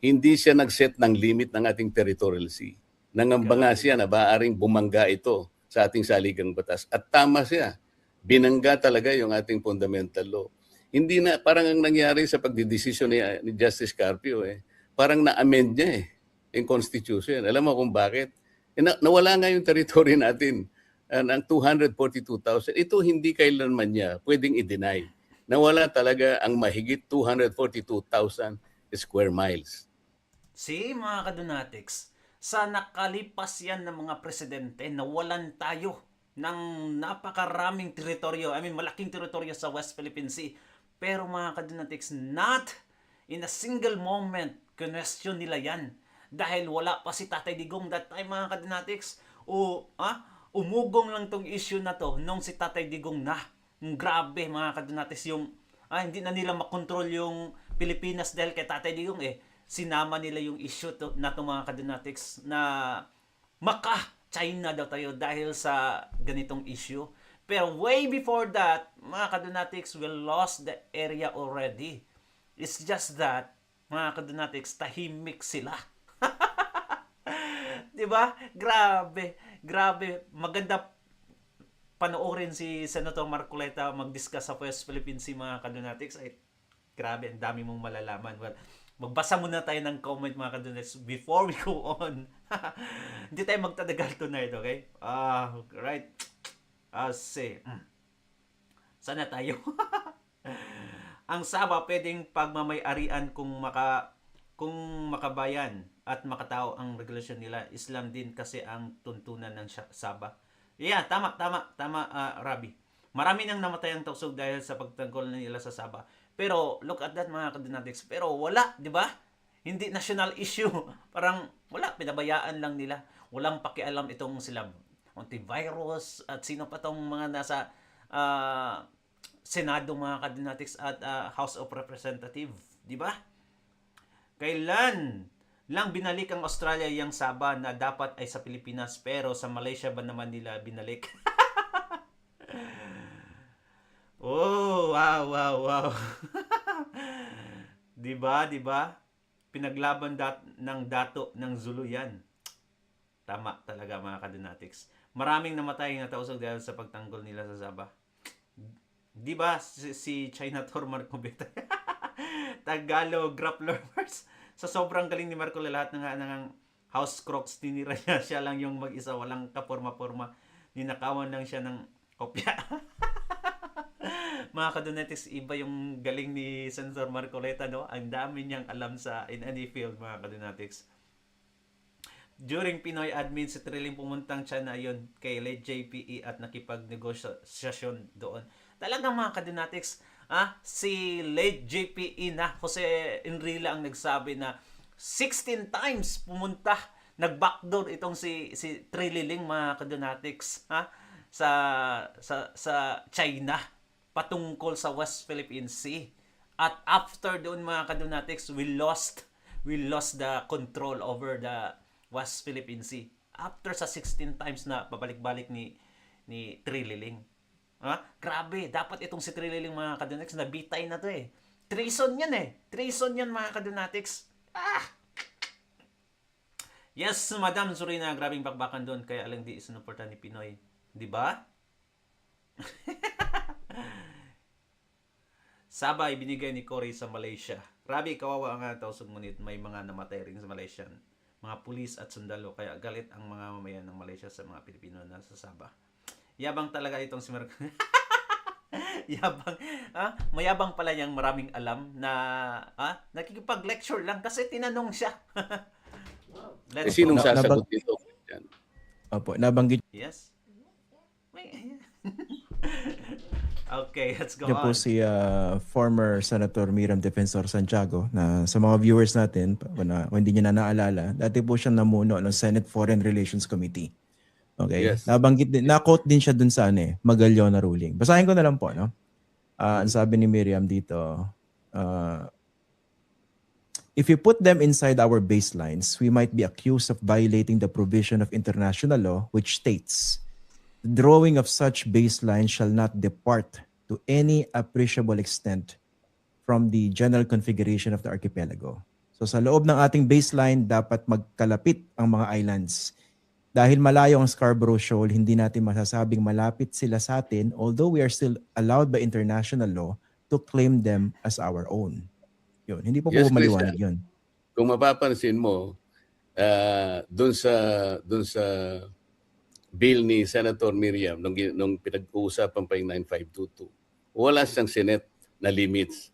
Hindi siya nag-set ng limit ng ating territorial sea. Nangamba nga siya na maaaring bumangga ito sa ating saligang batas. At tama siya. Binangga talaga yung ating fundamental law. Hindi na, parang ang nangyari sa pagdidesisyon ni Justice Carpio, parang na-amend niya yung Constitution. Alam mo kung bakit? Nawala nga yung territory natin ng 242,000. Ito hindi kailanman niya pwedeng i-deny. Nawala talaga ang mahigit 242,000 square miles. Si mga kadunatics, sa nakalipas yan ng mga presidente, nawalan tayo ng napakaraming teritoryo. Malaking teritoryo sa West Philippine Sea. Pero mga kadunatics, not in a single moment, question nila yan. Dahil wala pa si Tatay Digong that time mga kadunatics. Umugong lang tong issue na to nung si Tatay Digong na. Grabe mga kadunatics, yung hindi na nila makontrol yung Pilipinas dahil kay Tatay Digong sinama nila yung issue na to mga kadunatics na China daw tayo dahil sa ganitong issue. Pero way before that, mga kadunatics, we lost the area already. It's just that, mga kadunatics, tahimik sila. Diba? Grabe. Maganda panoorin si Senator Marcoleta mag-discuss sa West Philippine Sea, mga kadunatics. Grabe, ang dami mong malalaman. Well, magbasa muna tayo ng comment mga kadunatics before we go on. Hindi tayo magtadagal tonight, okay? Right. Sana tayo. Ang Sabah pwedeng pagmamay-arian kung makabayan at makatao ang regulasyon nila. Islam din kasi ang tuntunan ng Sabah. Yeah, tama, Rabi. Marami nang namatay ang tausog dahil sa pagtanggol nila sa Sabah. Pero look at that mga kadunatics. Pero wala, di ba? Hindi national issue. Parang wala, pinabayaan lang nila. Walang pakialam itong sila antivirus at sino pa tong mga nasa Senado mga kadunatics at House of Representatives, di ba? Kailan lang binalik ang Australia yung Sabah na dapat ay sa Pilipinas pero sa Malaysia ba naman nila binalik? Oh, wow. Di ba? Pinaglaban ng dato ng Zulu yan. Tama talaga mga kadunatics. Maraming namatay na tausog dahil sa pagtanggol nila sa Sabah. Di ba si Chinator Marco Beta? Tagalog grapplers. Sa sobrang galing ni Marco, lahat ng house crocs tinira niya. Siya lang yung mag-isa, walang kaporma-porma. Ninakawan lang siya ng kopya. Mga kadonetics, iba yung galing ni Senator Marcoleta, no? Ang dami niyang alam in any field, mga kadonetics. During Pinoy admin, si Trilling pumuntang China yun kay late JPE at nakipagnegosasyon doon. Talagang mga kadonatics, si late JPE na Jose Enrila ang nagsabi na 16 times pumunta, nag-backdoor itong si Trilling, mga kadonatics, sa China patungkol sa West Philippine Sea. At after doon, mga kadonatics, we lost the control over the West Philippine Sea. After sa 16 times na pabalik-balik ni Trililing. Grabe, dapat itong si Trililing, mga kadonatics, nabitay na to eh. Treason yan eh. Treason yan, mga kadonatics. Yes, Madam Surina, grabing bakbakan doon, kaya alang di isinuporta ni Pinoy. Di ba? Sabay binigay ni Cory sa Malaysia. Grabe, kawawa ang tausog ngunit may mga namatay rin sa Malaysian, mga pulis at sundalo, kaya galit ang mga mamayan ng Malaysia sa mga Pilipino na sa Sabah. Yabang talaga itong si Mark. Yabang, mayabang pala niyang maraming alam na nakikipag-lecture lang kasi tinanong siya. Let's Sinong go. sasagot dito? Yan. Opo, nabanggit Yes. Okay, let's go niyo po on. si former Senator Miriam Defensor Santiago na sa mga viewers natin, kung hindi niyo na naalala, dati po siyang namuno ng Senate Foreign Relations Committee. Okay? Yes. Nabanggit din, na-quote din siya dun sa Magallona ruling. Basahin ko na lang po, no? Ang sabi ni Miriam dito, if we put them inside our baselines, we might be accused of violating the provision of international law which states, the drawing of such baselines shall not depart to any appreciable extent from the general configuration of the archipelago. So sa loob ng ating baseline, dapat magkalapit ang mga islands. Dahil malayo ang Scarborough Shoal, hindi natin masasabing malapit sila sa atin, although we are still allowed by international law to claim them as our own. Yun, hindi po Yes, po maliwanag Christian. yun. Kung mapapansin mo, doon sa bill ni Senator Miriam nung pinag-uusapan pa yung 9522, wala siyang Senate na limits.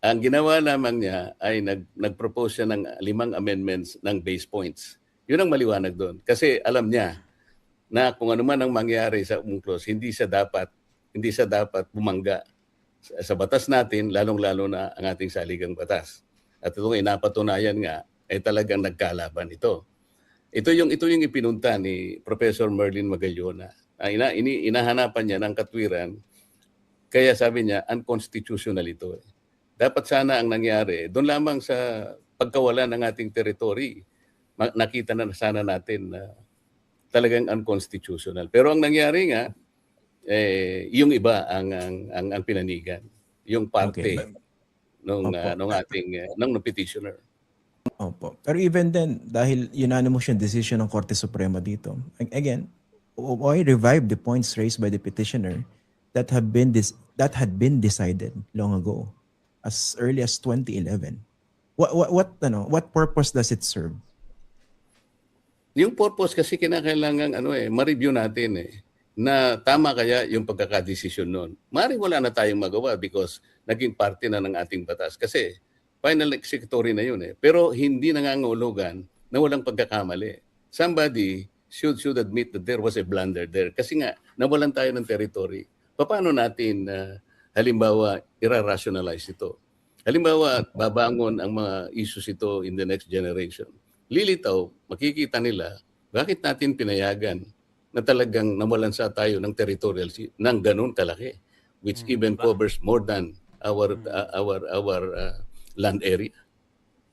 Ang ginawa lamang niya ay nag-propose siya ng 5 amendments ng base points. Yun ang maliwanag doon. Kasi alam niya na kung ano man ang mangyari sa UNCLOS, hindi siya dapat bumangga sa batas natin, lalong-lalo na ang ating saligang batas. At itong inapatunayan nga, ay talagang nagkalaban ito. Ito yung ipinunta ni Professor Merlin Magallona. Inahanapan niya ng katwiran, kaya sabi niya, unconstitutional ito. Dapat sana ang nangyari, doon lamang sa pagkawala ng ating territory, nakita na sana natin na talagang unconstitutional. Pero ang nangyari nga, yung iba ang pinanigan, yung parte ng petitioner. Opo. Pero even then, dahil unanimous yung decision ng Korte Suprema dito, again, why revive the points raised by the petitioner that had been decided long ago, as early as 2011? What purpose does it serve? Yung purpose kasi kinakailangan ma-review natin na tama kaya yung pagkakadesisyon noon. Maaaring wala na tayong magawa because naging parte na ng ating batas. Kasi final executory na yun Pero hindi nangangahulugan na walang pagkakamali. Somebody should admit that there was a blunder there. Kasi nga, nawalan tayo ng territory. Paano natin, halimbawa, ira-rationalize ito? Halimbawa, babangon ang mga issues ito in the next generation. Lilitaw, makikita nila, bakit natin pinayagan na talagang nawalan sa tayo ng territorial sea ng ganun kalaki, which even covers more than our land area.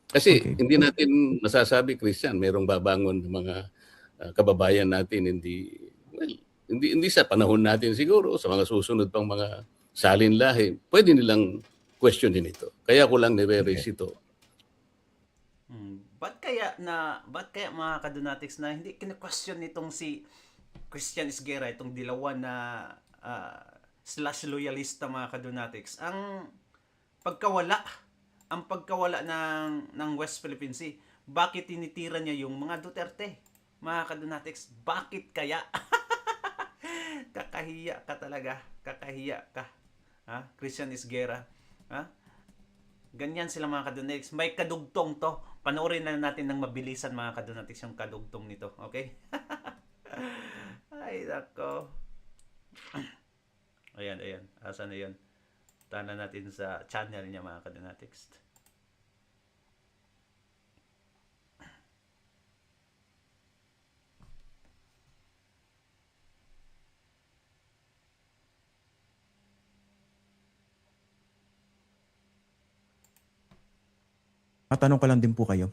Kasi hindi natin masasabi, Christian, merong babangon ng mga kababayan natin hindi sa panahon natin siguro, sa mga susunod pang mga salin lahi, pwede nilang questionin ito. Kaya ko lang ni-raise ito. Ba't kaya mga kadonatics na hindi kine-question nitong si Christian Esguerra, itong dilawan na / loyalista, mga kadonatics, ang pagkawala ng West Philippine Sea? Bakit tinitira niya yung mga Duterte, mga kadonatics? Bakit kaya? Kakahiya ka talaga. Kakahiya ka. Christian Isguera. Ha? Ganyan sila mga kadunatics. May kadugtong to. Panoorin na natin ng mabilisan mga kadunatics yung kadugtong nito. Okay? Ay, nako. Ayan. Asan na yun? Tana natin sa channel niya mga kadunatics. Matanong ko lang din po kayo.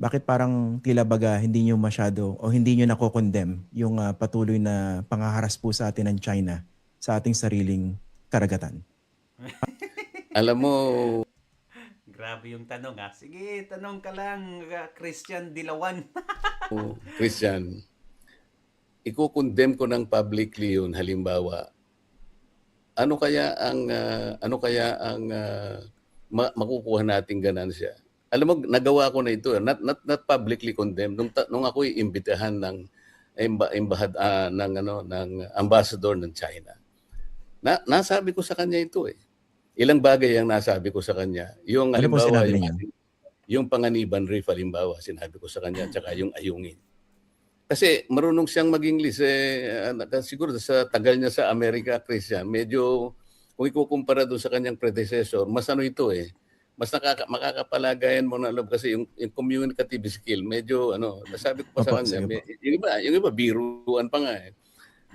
Bakit parang tila baga hindi nyo masyado o hindi nyo nako-condemn yung patuloy na pangaharas po sa atin ng China sa ating sariling karagatan? Alam mo, Grabe yung tanong ha. Sige, tanong ka lang, Christian Dilawan. Christian, iko-condemn ko ng publicly yun, halimbawa, ano kaya ang makukuha nating ganansya? Alam mo, nagawa ko na ito, not publicly condemned nung ako'y imbitahan ng ng ambassador ng China. Nasabi ko sa kanya ito eh. Ilang bagay ang nasabi ko sa kanya. Yung Ano pong halimbawa, sinabi ninyo? yung Panganiban Reef halimbawa, sinabi ko sa kanya, tsaka yung Ayungin. Kasi marunong siyang mag-English siguro sa tagal niya sa Amerika, Christian, medyo kung ikukumpara doon sa kanyang predecessor, mas ito mas makakapalagayan mo na loob kasi yung communicative skill, medyo nasabi ko pa sa Opo, kanya, sige po. yung iba biruan pa nga eh.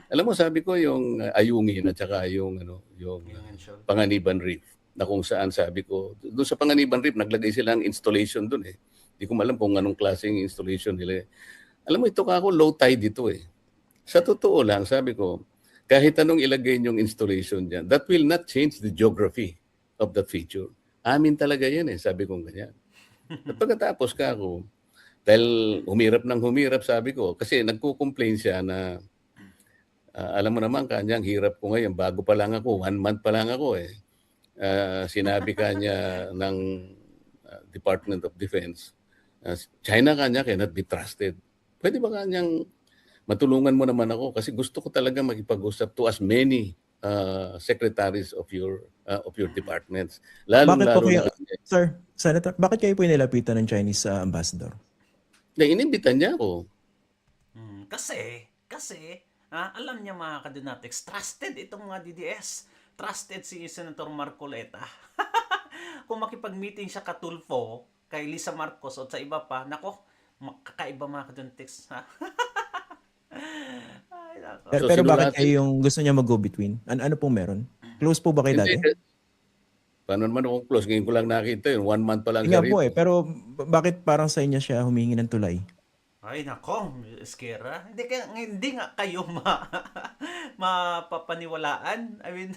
Alam mo, sabi ko yung Ayungin at saka yung Panganiban Reef, na kung saan sabi ko, doon sa Panganiban Reef, naglagay sila ng installation doon eh. Hindi ko alam kung anong klaseng installation nila eh. Alam mo, ito ka ako, low tide dito eh. Sa totoo lang, sabi ko, kahit anong ilagay yung installation dyan, that will not change the geography of that feature. Amin talaga yan eh, sabi ko ganyan. At pagkatapos ka ako, dahil humirap, sabi ko, kasi nagko-complain siya na, alam mo naman, kanyang hirap ko ngayon, bago pa lang ako, 1 month pa lang ako eh. Sinabi kanya ng Department of Defense, China kanya cannot be trusted. Pwede ba kanyang matulungan mo naman ako kasi gusto ko talaga makipag-usap to as many secretaries of your departments. Bakit po Lalo kayo, na Sir, Senator, bakit kayo po nilapitan ng Chinese ambassador? na inimbitan niya ako. Kasi, alam niya mga kadunatics, trusted itong mga DDS. Trusted si Senator Marcoleta. Kung makipag-meeting siya katulfo kay Lisa Marcos o sa iba pa, nako, kakaiba mga kadunatics. Ay, nako. Pero bakit sinulatan- kayo yung gusto niya mag-go between? Ano pong meron? Close po ba kayo dati? Hindi, paano naman ako close? Ngayon ko lang nakita yun. 1 month pa lang Nga siya po rito. pero bakit parang sa inyo siya humingi ng tulay? Ay, nako, Esquera. Hindi nga kayo mapapaniwalaan. I mean,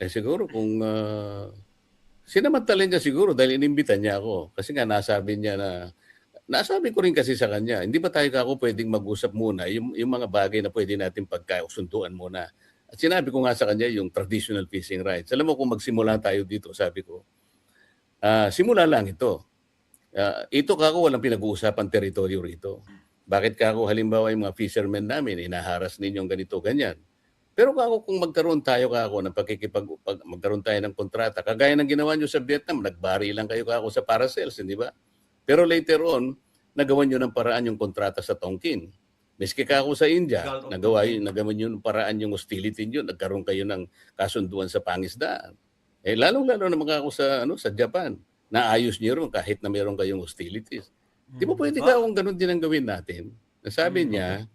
Siguro kung sinamantalin niya siguro dahil inimbitan niya ako. Kasi nga nasabi ko rin kasi sa kanya, hindi ba tayo kako pwedeng mag-usap muna yung mga bagay na pwede natin pagkasunduan muna. At sinabi ko nga sa kanya yung traditional fishing rights. Alam mo kung magsimula tayo dito, sabi ko, simula lang ito. Ito kako walang pinag-uusapan teritoryo rito. Bakit kako halimbawa yung mga fishermen namin, inaharas ninyong ganito, ganyan. Pero kako kung magkaroon tayo kako ng magkaroon tayo ng kontrata, kagaya ng ginawa nyo sa Vietnam, nagbari lang kayo kako sa Paracels, hindi ba? Pero later on, nagawan nyo ng paraan yung kontrata sa Tonkin. Miski kako sa India, nagawan nyo ng paraan yung hostility nyo, nagkaroon kayo ng kasunduan sa pangisdaan. Lalong-lalo naman kako sa Japan, naayos nyo rin kahit na meron kayong hostilities. Di ba pwede ka kung ganun din ang gawin natin? Nasabi niya,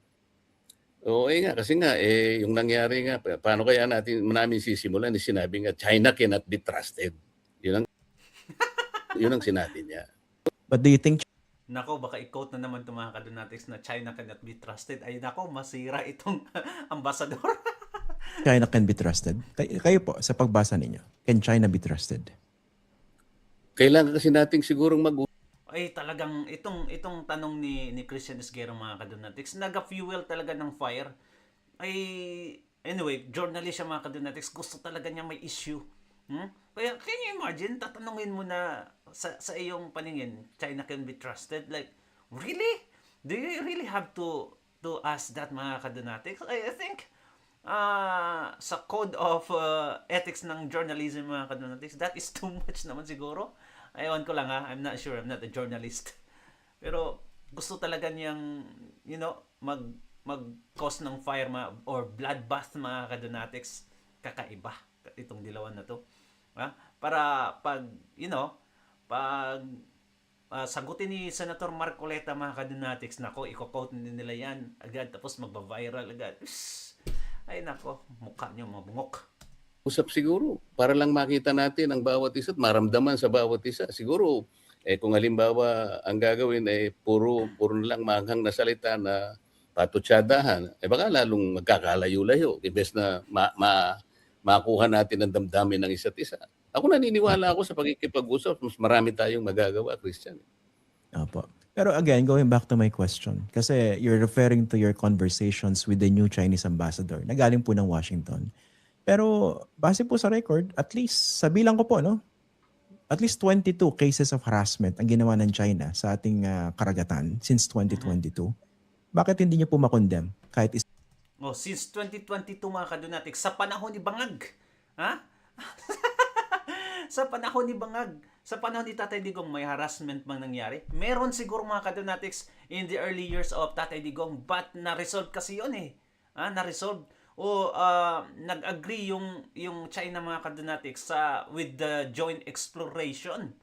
nga, kasi nga, yung nangyari nga, paano kaya namin sisimulan, sinabi nga, China cannot be trusted. Yun ang sinabi niya. But do you think nako, baka i-quote na naman itong mga kadunatics na China cannot be trusted. Ay, nako, masira itong ambassador. China can be trusted? Kayo po, sa pagbasa ninyo, can China be trusted? Kailangan kasi nating sigurong Ay, talagang itong tanong ni Christian Esguero mga kadunatics, naga-fuel talaga ng fire. Ay, anyway, journalist siya mga kadunatics, gusto talaga niya may issue. Kaya, can you imagine, tatanungin mo na sa iyong paningin, China can be trusted? Like, really? Do you really have to to ask that, mga kadonatics. I think sa code of ethics ng journalism, mga kadonatics, that is too much naman siguro. Ewan ko lang ha, I'm not sure, I'm not a journalist. Pero gusto talaga niyang, mag-cause ng fire or bloodbath, mga kadonatics. Kakaiba itong dilawan na to. Para pag, pag sagutin ni Senator Marcoleta, mga kadonatics, nako, i-quote nila yan agad, tapos magba-viral agad. Ay nako, mukha niyo mabungok. Usap siguro para lang makita natin ang bawat isa at maramdaman sa bawat isa. Siguro, kung halimbawa ang gagawin ay puro na lang maanghang na salita na patutsadahan, baka lalong magkakalayo-layo. Imbes na makuha natin ang damdamin ng isa't isa. Ako naniniwala ako sa pagkikipag-usap, mas marami tayong magagawa, Christian. Opo. Pero again, going back to my question, kasi you're referring to your conversations with the new Chinese ambassador na galing po ng Washington. Pero base po sa record, at least, sa bilang ko po, at least 22 cases of harassment ang ginawa ng China sa ating karagatan since 2022. Bakit hindi niyo po makondem kahit isa? Since 2022, mga kadonatics, sa panahon ni Bangag. Ha? Sa panahon ni Bangag, sa panahon ni Tatay Digong, may harassment bang nangyari? Meron siguro, mga kadonatics, in the early years of Tatay Digong, but na-resolve kasi yun na-resolve. Nag-agree yung China, mga kadonatics, with the joint exploration.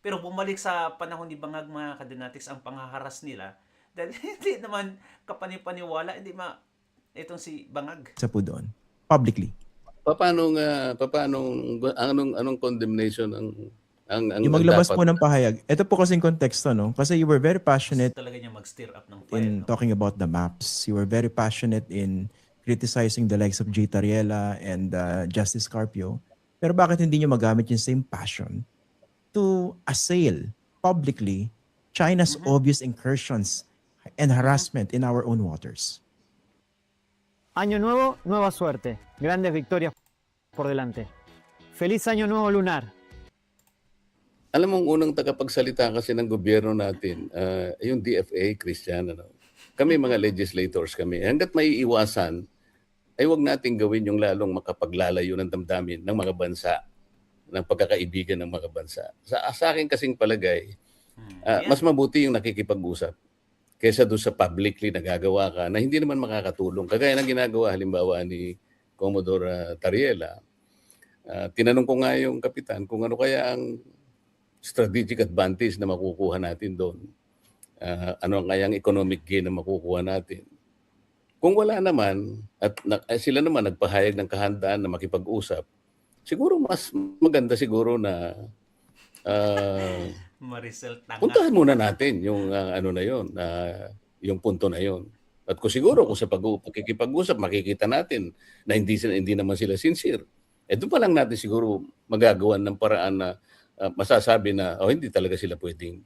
Pero bumalik sa panahon ni Bangag, mga kadonatics, ang panghaharas nila. Dahil hindi naman kapanipaniwala, itong si Bangag. Sa po doon, publicly. Anong condemnation ang Yung maglabas dapat? po ng pahayag. Ito po kasing konteksto, Kasi you were very passionate Talaga niya mag-stir up ng fire. in talking about the maps. You were very passionate in criticizing the likes of J. Tariela and Justice Carpio. Pero bakit hindi nyo magamit yung same passion to assail publicly China's obvious incursions and harassment in our own waters? Año nuevo, nueva suerte. Grandes victorias por delante. Feliz año nuevo lunar. Alam mo, ang unang tagapagsalita kasi ng gobyerno natin, yung DFA, Christian, kami mga legislators kami, hanggat may iwasan, ay wag nating gawin yung lalong makapaglalayo ng damdamin ng mga bansa, ng pagkakaibigan ng mga bansa. Sa akin kasing palagay, mas mabuti yung nakikipag-usap kaysa doon sa publicly nagagawa ka na hindi naman makakatulong. Kagaya ng ginagawa halimbawa ni Commodore Tariela. Tinanong ko nga yung kapitan kung ano kaya ang strategic advantage na makukuha natin doon. Ano ang kayang economic gain na makukuha natin. Kung wala naman, at sila naman nagpahayag ng kahandaan na makipag-usap, siguro mas maganda siguro na Maricel Tanga. puntahan muna natin yung yung punto na yon. At siguro kung sa pagkikipag-usap makikita natin na hindi naman sila sincere. Doon pa lang natin siguro magagawan ng paraan na masasabi na hindi talaga sila pwedeng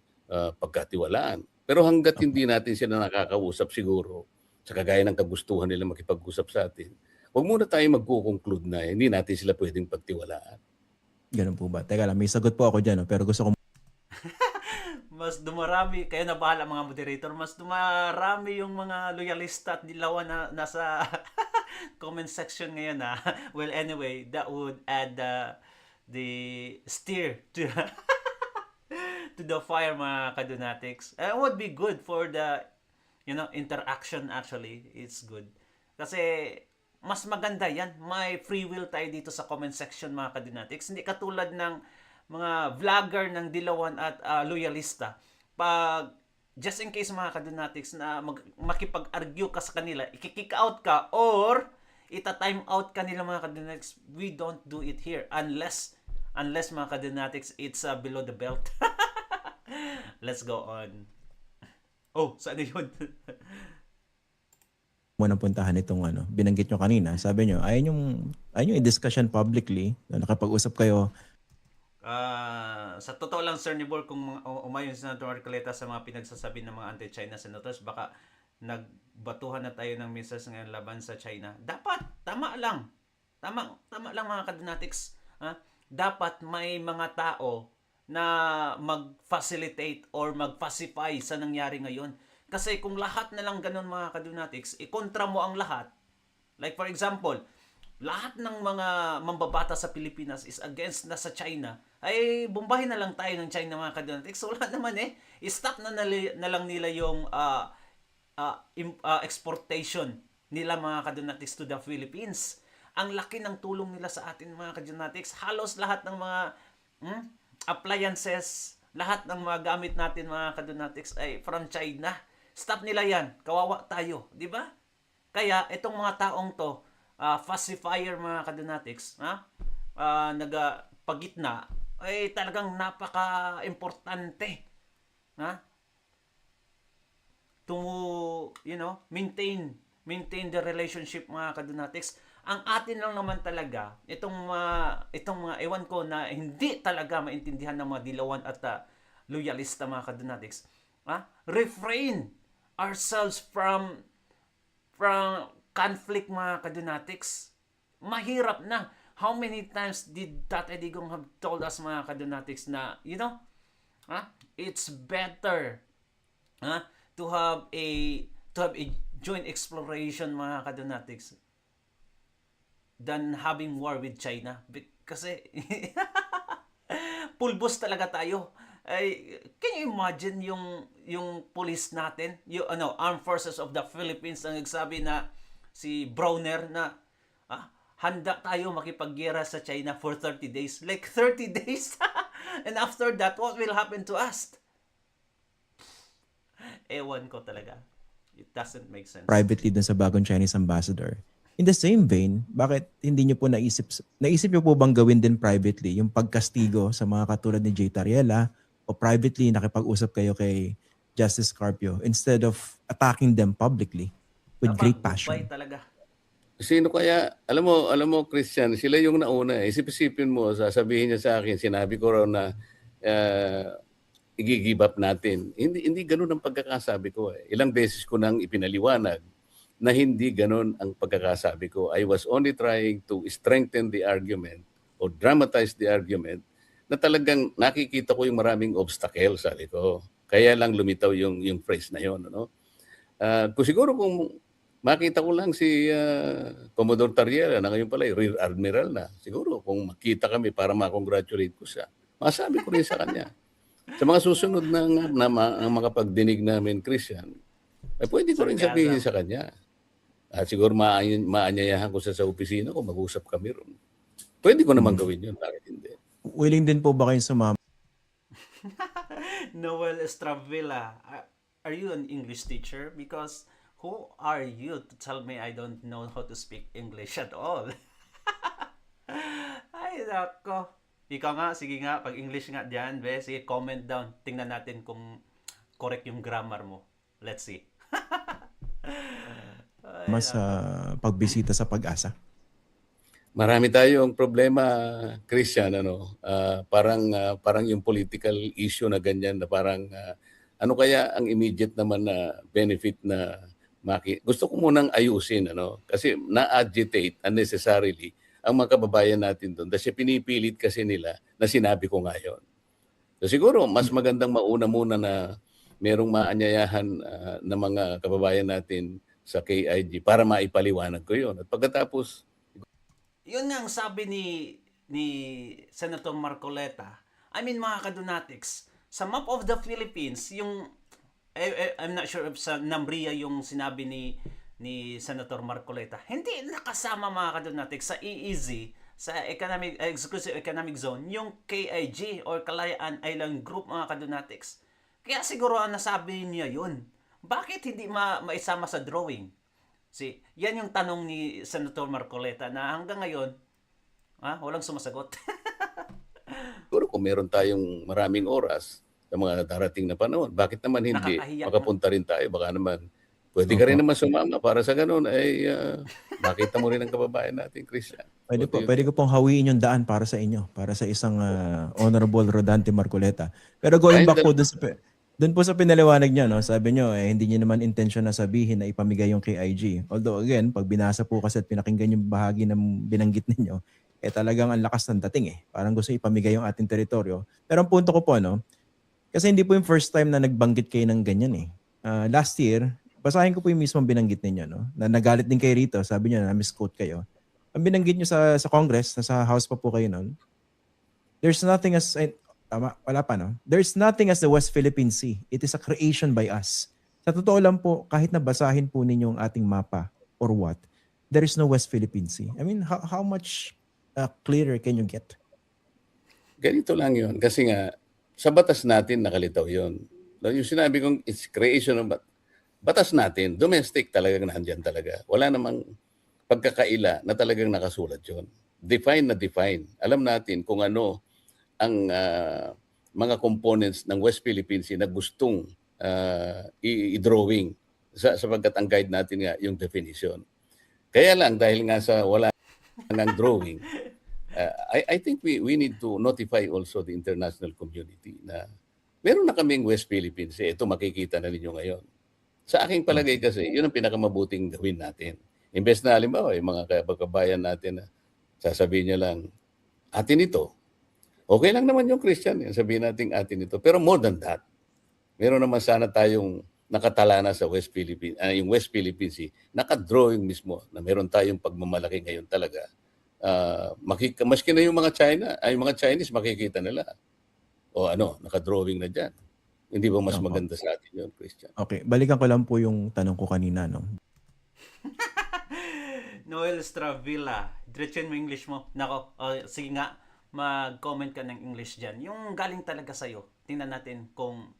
pagkatiwalaan. Pero hangga't hindi natin sila nakakausap siguro sa kagaya ng kagustuhan nila makipag-usap sa atin, huwag muna tayo magko-conclude na hindi natin sila pwedeng pagtiwalaan. Ganun po ba? Teka lang, may sagot po ako dyan, pero gusto ko Mas dumarami, kayo na bahala mga moderator, mas dumarami yung mga loyalista at dilawan na nasa comment section ngayon Well, anyway, that would add the steer to to the fire, mga kadonatics. It would be good for the interaction actually. It's good. Kasi mas maganda yan. May free will tayo dito sa comment section, mga kadonatics. Hindi katulad ng mga vlogger ng dilawan at loyalista. Pag just in case, mga kadonatics, na makipag-argue ka sa kanila, i-kick out ka or ita-time out ka nila, mga kadonatics, we don't do it here unless mga kadonatics, it's below the belt. Let's go on. Saan yun? muna puntahan itong binanggit nyo kanina. Sabi nyo, ayaw nyo i-discussion publicly na nakapag-usap kayo. Sa totoo lang, Sir Nibor, kung umayon si Senator Marcoleta sa mga pinagsasabi ng mga anti-China senators, baka nagbatuhan na tayo ng missiles ngayon laban sa China. Dapat, tama lang, mga kadonatics. Dapat may mga tao na mag-facilitate or mag-pacify sa nangyari ngayon. Kasi kung lahat na lang ganun mga kadunatics, ikontra mo ang lahat. Like for example, lahat ng mga mambabata sa Pilipinas is against na sa China, ay bombahin na lang tayo ng China mga kadunatics. So wala naman eh. I-stop na lang nila yung exportation nila mga kadunatics to the Philippines. Ang laki ng tulong nila sa atin mga kadunatics. Halos lahat ng mga appliances, lahat ng mga gamit natin mga kadunatics ay from China. Stop nila yan. Kawawa tayo. Di ba? Kaya itong mga taong to, pacifier mga kadunatics, nagpagitna, ay talagang napaka-importante. To, maintain the relationship mga kadunatics. Ang atin lang naman talaga, itong mga ewan ko na hindi talaga maintindihan ng mga dilawan at loyalista mga kadunatics, refrain ourselves from conflict mga kadunatics. Mahirap na. How many times did Tatay Digong have told us mga kadunatics na, it's better to have a joint exploration mga kadunatics than having war with China. Kasi pulbos talaga tayo. Ay, can you imagine yung police natin, yung Armed Forces of the Philippines ang nagsabi na si Browner na handa tayo makipaggera sa China for 30 days. Like 30 days? And after that, what will happen to us? Ewan ko talaga. It doesn't make sense. Privately dun sa bagong Chinese ambassador. In the same vein, bakit hindi nyo po naisip nyo po bang gawin din privately yung pagkastigo sa mga katulad ni Jay Tariela, o privately nakipag-usap kayo kay Justice Carpio instead of attacking them publicly with great passion? Goodbye talaga. Sino kaya, alam mo Christian, sila yung nauna eh. Isip-isipin mo, sasabihin niya sa akin, sinabi ko raw na i-give up natin. Hindi ganoon ang pagkakasabi ko eh. Ilang beses ko nang ipinaliwanag na hindi ganoon ang pagkakasabi ko. I was only trying to strengthen the argument or dramatize the argument na talagang nakikita ko yung maraming obstacle, sabi ko. Kaya lang lumitaw yung phrase na yon, no? Kung siguro kung makita ko lang si Commodore Tariela na ngayon pala Rear Admiral na, siguro kung makita kami para ma-congratulate ko siya, masabi ko rin sa kanya. Sa mga susunod na makapagdinig namin, Christian, ay pwede ko rin sabihin sa kanya. At siguro maanyayahan ko siya sa opisina ko, mag-usap kami ron. Pwede ko naman gawin yun, bakit hindi? Willing din po ba kayo sumama? Noel Estravilla, are you an English teacher? Because who are you to tell me I don't know how to speak English at all? Ay, nako. Ikaw nga, sige nga, pag English nga dyan, sige, comment down. Tingnan natin kung correct yung grammar mo. Let's see. Mas pagbisita sa Pag-asa? Marami tayong problema, Christian, parang yung political issue na ganyan na parang ano kaya ang immediate naman na benefit na gusto ko munang ayusin kasi na-agitate unnecessarily ang mga kababayan natin doon kasi pinipilit kasi nila na sinabi ko ngayon. So siguro mas magandang mauna muna na merong maanyayahan na mga kababayan natin sa KIG para maipaliwanag ko yun. At pagkatapos yun nga ang sabi ni Senator Marcoleta. I mean mga kadunatics, sa map of the Philippines, yung I'm not sure if sa Namria yung sinabi ni Senator Marcoleta. Hindi nakasama mga kadunatics sa EEZ, sa Exclusive Economic Zone, yung KIG or Kalayaan Island Group mga kadunatics. Kaya siguro nasabi niya yun. Bakit hindi maisama sa drawing? Yan yung tanong ni Senator Marcoleta na hanggang ngayon, walang sumasagot. siguro kung meron tayong maraming oras sa mga darating na panahon, bakit naman hindi makapunta rin tayo? Baka naman, pwede ka rin naman sumama para sa ganun ay makita mo rin ang kababayan natin, Christian. Pwede ko pong hawiin yung daan para sa inyo, para sa isang Honorable Rodante Marcoleta. Pero going back po doon po sa pinaliwanag niya, sabi niyo hindi niyo naman intention na sabihin na ipamigay yung KIG. Although again, pag binasa po kasi at pinakinggan yung bahagi ng binanggit ninyo, talagang ang lakas ng dating Parang gusto ipamigay yung ating teritoryo. Pero ang punto ko po, kasi hindi po yung first time na nagbanggit kayo ng ganyan last year, basahin ko po yung mismong binanggit ninyo, no? Na nagalit din kayo rito, sabi niyo na misquote kayo. Ang binanggit niyo sa Congress, sa House pa po kayo noon, there's nothing as, tama, wala pa, no? There's nothing as the West Philippine Sea. It is a creation by us. Sa totoo lang po, kahit na basahin po ninyo ang ating mapa or what, there is no West Philippine Sea. I mean, how much clearer can you get? Ganito lang yun. Kasi nga, sa batas natin nakalitaw yun. Yung sinabi kong it's creation of batas natin, domestic talagang nandyan talaga. Wala namang pagkakaila na talagang nakasulat yun. Define na define. Alam natin kung ano ang mga components ng West Philippine Sea na gustong i-drawing sapagkat ang guide natin nga yung definition. Kaya lang dahil nga sa wala ng drawing, I think we need to notify also the international community na meron na kaming West Philippines. Ito makikita na ninyo ngayon. Sa aking palagay kasi, yun ang pinakamabuting gawin natin. Imbes na halimbawa, yung mga kababayan natin na sasabihin niya lang, atin ito. Okay lang naman yung Christian, sabihin natin atin ito. Pero more than that, meron naman sana tayong nakatala na sa West Philippines, yung West Philippines Sea, nakadrawing mismo na meron tayong pagmamalaki ngayon talaga. Maski na yung mga mga Chinese makikita nila. O nakadrawing na dyan. Hindi ba mas maganda sa atin yun, Christian? Okay, balikan ko lang po yung tanong ko kanina, no? Noel Stravilla, diretsuhin mo English mo. Nako, sige nga, mag-comment ka ng English dyan. Yung galing talaga sa'yo, tingnan natin kung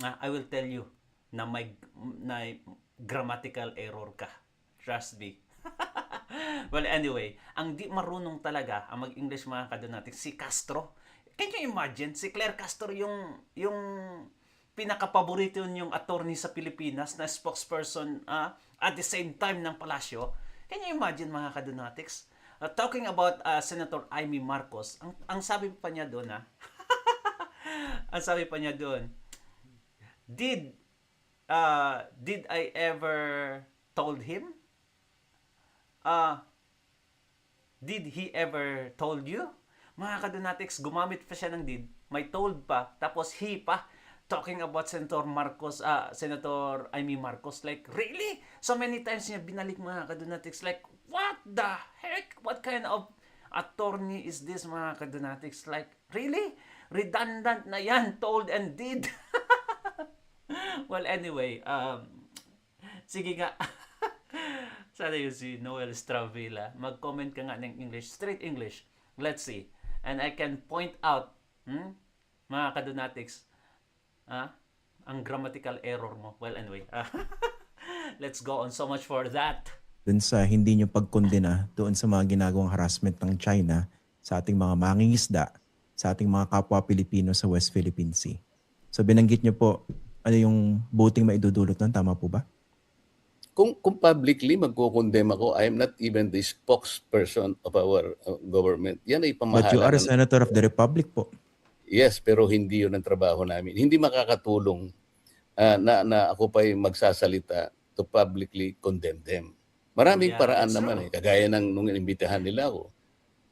I will tell you na may grammatical error ka. Trust me. Well, anyway, ang di marunong talaga ang mag-English mga kadonatics, si Castro. Can you imagine? Si Claire Castro yung pinaka-paborito yung attorney sa Pilipinas na spokesperson at the same time ng palasyo. Can you imagine mga kadonatics? Talking about Senator Amy Marcos, ang sabi pa niya doon ang sabi pa niya doon, did I ever told him? Did he ever told you? Mga kadonatics, gumamit pa siya ng did, may told pa, tapos he pa, talking about Senator Amy Marcos, like, really? So many times niya binalik mga kadonatics, like, what the heck? What kind of attorney is this mga kadonatics? Like, really? Redundant na yan, told and did. Well, anyway, sige nga. Sana yun si Noel Stravilla. Mag-comment ka nga ng English, straight English. Let's see. And I can point out, mga kadonatics, ang grammatical error mo. Well, anyway. Let's go on. So much for that. Dun sa hindi nyo pagkondena doon sa mga ginagawang harassment ng China sa ating mga mangingisda, sa ating mga kapwa Pilipino sa West Philippine Sea. So binanggit nyo po, ano yung buting maidudulot nun? Tama po ba? Kung publicly magkukondem ako, I am not even the spokesperson of our government. Yan ay pamahalaan. But you are a senator of the republic po. Yes, pero hindi yun ang trabaho namin. Hindi makakatulong na ako pa'y magsasalita to publicly condemn them. Maraming paraan naman kagaya ng nung inimbitahan nila ako.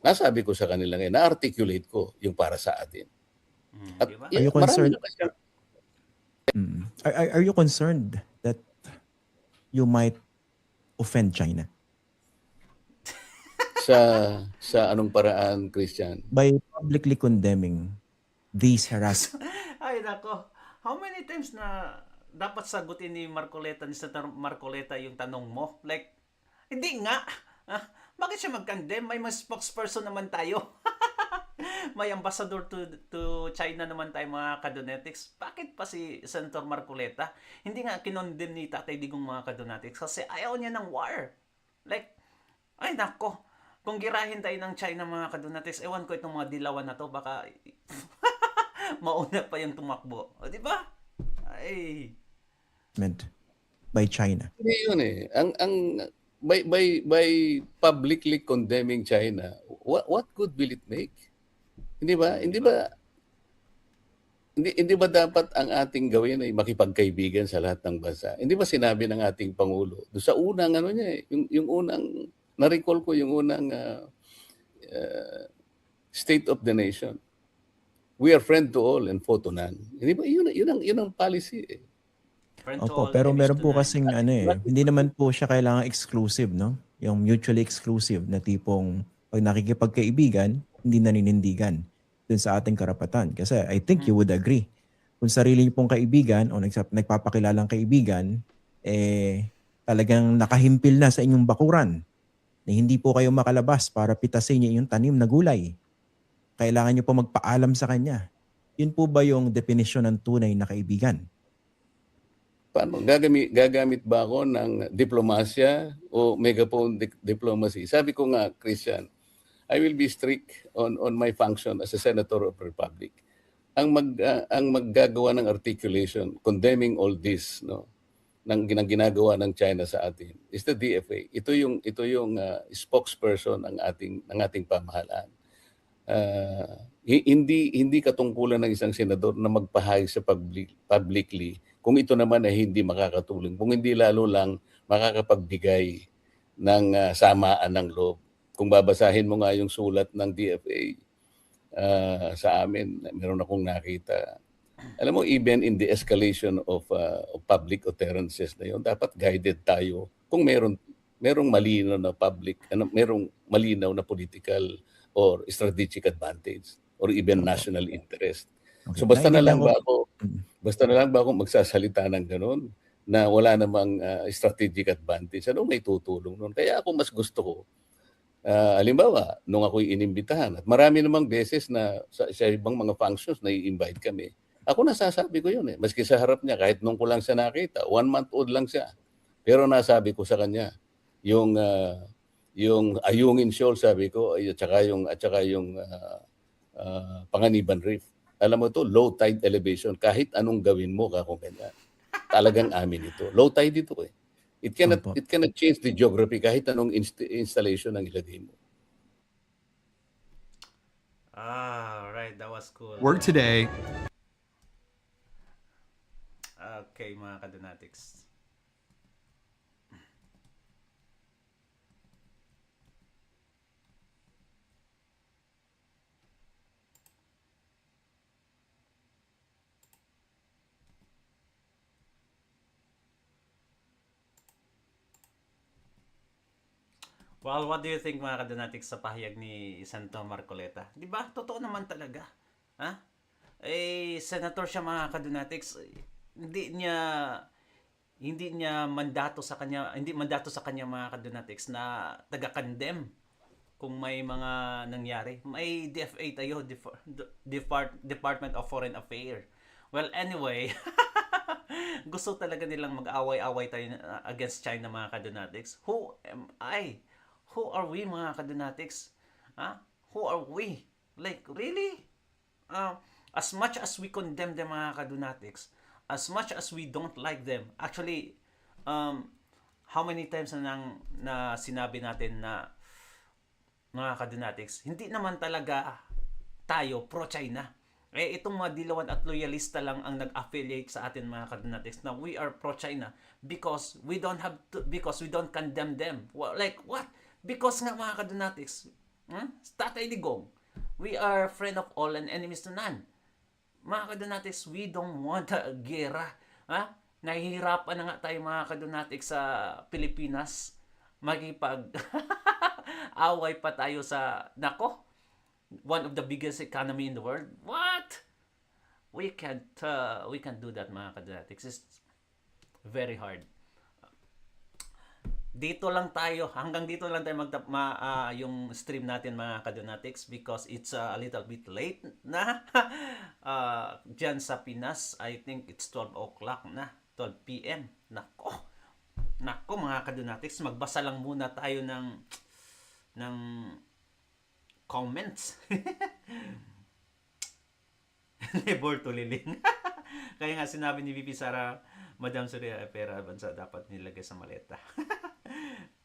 Nasabi ko sa kanila ngayon, na-articulate ko yung para sa atin. At Are you concerned? Are you concerned that you might offend China? Sa anong paraan, Christian? By publicly condemning these harassment. Ay, nako. How many times na dapat sagutin ni Senator Marcoleta yung tanong mo? Like, hindi nga. Bakit siya mag-condemn? May spokesperson naman tayo. May ambassador to China naman tayo mga kadonetics. Bakit pa si Senator Marcoleta? Hindi nga kinondemn ni Tatay Digong mga kadonetics kasi ayaw niya ng war. Like, ay nako. Kung girahin tayo ng China mga kadonetics, ewan ko itong mga dilawan na to, baka mauna pa yung tumakbo. O, di ba? Ay. By China. Hindi yun by publicly condemning China, what good will it make? Hindi ba dapat ang ating gawin ay makipagkaibigan sa lahat ng bansa? Hindi ba sinabi ng ating Pangulo doon sa unang yung unang na-recall ko yung unang State of the Nation. We are friend to all and foe to none. Hindi ba yun ang policy Opo, Prantol, pero meron po MS-29. kasing ano hindi naman po siya kailangan exclusive, no? Yung mutually exclusive na tipong pag nakikipagkaibigan, hindi naninindigan dun sa ating karapatan. Kasi I think you would agree. Kung sarili niyo pong kaibigan o nagpapakilalang kaibigan, talagang nakahimpil na sa inyong bakuran na hindi po kayo makalabas para pitasin niyo yung tanim na gulay. Kailangan niyo po magpaalam sa kanya. Yun po ba yung definisyon ng tunay na kaibigan? Paano? Gagamit ba ako ng diplomasya o megaphone diplomacy? Sabi ko nga, Christian, I will be strict on my function as a Senator of the Republic. Ang maggagawa ng articulation condemning all this, no, ng ginagawa ng China sa atin is the DFA. Ito yung spokesperson ng ating pamahalaan. Hindi katungkulan ng isang senador na magpahayag sa publicly kung ito naman ay hindi makakatulong, kung hindi lalo lang makakapagbigay ng samaan ng loob. Kung babasahin mo nga yung sulat ng DFA sa amin, meron akong nakita. Alam mo, even in the escalation of public utterances na yun, dapat guided tayo kung merong malinaw na merong malinaw na political or strategic advantage or even national interest. Okay. So basta na lang Naiintindihan ba ako magsasalita ng gano'n na wala namang strategic advantage? Ano may tutulong nun? Kaya ako mas gusto ko, halimbawa, nung ako'y inimbitahan, at marami namang beses na sa ibang mga functions na i-invite kami, ako nasasabi ko yun maski sa harap niya, kahit nung ko lang siya nakita, 1 month old lang siya. Pero nasabi ko sa kanya, yung Ayungin Shoal, sabi ko, at saka yung Panganiban Reef. Alam mo to, low tide elevation, kahit anong gawin mo kung ganyan. Talagang amin ito. Low tide ito It cannot change the geography kahit anong installation ang ilagay mo. Right, that was cool. Work today. Okay, mga Kadonatics. Well, what do you think, mga Kadonatics, sa pahayag ni Santo Marcoleta? Di ba? Totoo naman talaga. Ha? Senator siya, mga Kadonatics. Hindi mandato sa kanya mga Kadonatics na taga-condemn kung may mga nangyari. May DFA tayo, Department of Foreign Affairs. Well, anyway, gusto talaga nilang mag-away-away tayo against China, mga Kadonatics. Who am I? Who are we, mga Kadonatics? Who are we? Like, really? As much as we condemn them, mga Kadonatics, as much as we don't like them, actually, how many times na sinabi natin na, mga Kadonatics, hindi naman talaga tayo pro-China. Itong mga dilawan at loyalista lang ang nag-affiliate sa atin, mga Kadonatics, na we are pro-China because we don't condemn them. Well, like, what? Because nga, mga Kadonatics, Tatay Digong, we are friend of all and enemies to none. Mga Kadonatics, we don't want a gera. Nahihirapan na nga tayo, mga Kadonatics, sa Pilipinas. Away pa tayo sa, one of the biggest economy in the world. What? We can't do that, mga Kadonatics. It's very hard. Hanggang dito lang tayo yung stream natin, mga Kadonatics, because it's a little bit late na. Diyan sa Pinas, I think it's 12 o'clock na, 12 p.m. Nako, mga Kadonatics, magbasa lang muna tayo ng comments. Never to liling. Kaya nga sinabi ni VP Sara, Madam Surya, pera bansa dapat nilagay sa maleta.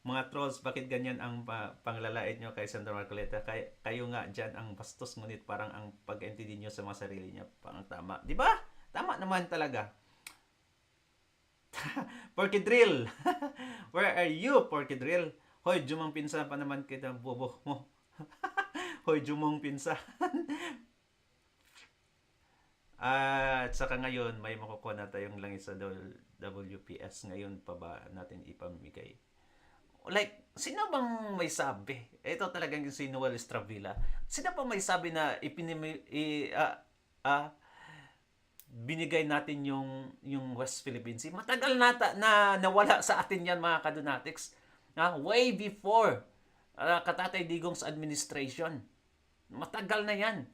Mga trolls, bakit ganyan ang panglalait nyo kay Senator Marcoleta? Kayo nga dyan ang bastos, ngunit parang ang pag-entity nyo sa mga sarili nyo parang tama. Di ba? Tama naman talaga. Porky Drill! Where are you, Porky Drill? Hoy, Jumong pinsan pa naman kita, bobo mo. Hoy, Jumong pinsan. At saka ngayon, may makukuha na tayong langis sa WPS. Ngayon pa ba natin ipamigay? Like, sino bang may sabi? Ito talagang si Noel Estravilla. Sino bang may sabi na binigay natin yung West Philippine Sea? Matagal na nawala sa atin yan, mga kadonatics. Way before Katatay Digong's administration. Matagal na yan.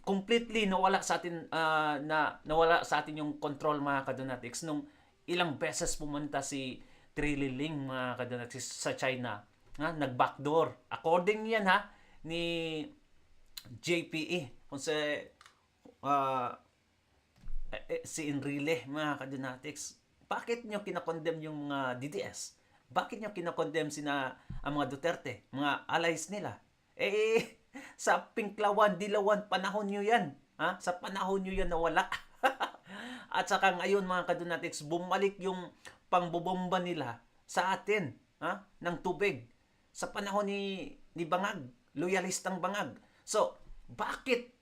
Completely nawala sa atin nawala sa atin yung control, mga kadonatics, nung ilang beses pumunta si Trililing, mga kadonatics, sa China. Nag-backdoor. According yan ni JPE, kung si Enrile, mga kadonatics. Bakit nyo kinakondem yung mga DDS? Bakit nyo kinakondem ang mga Duterte, mga allies nila? Sa Pinklawan, Dilawan, panahon nyo yan. Sa panahon nyo yan nawala. At saka ngayon, mga kadonatics, bumalik yung pangbobomba nila sa atin ng tubig. Sa panahon ni Bangag, loyalistang Bangag. So, bakit?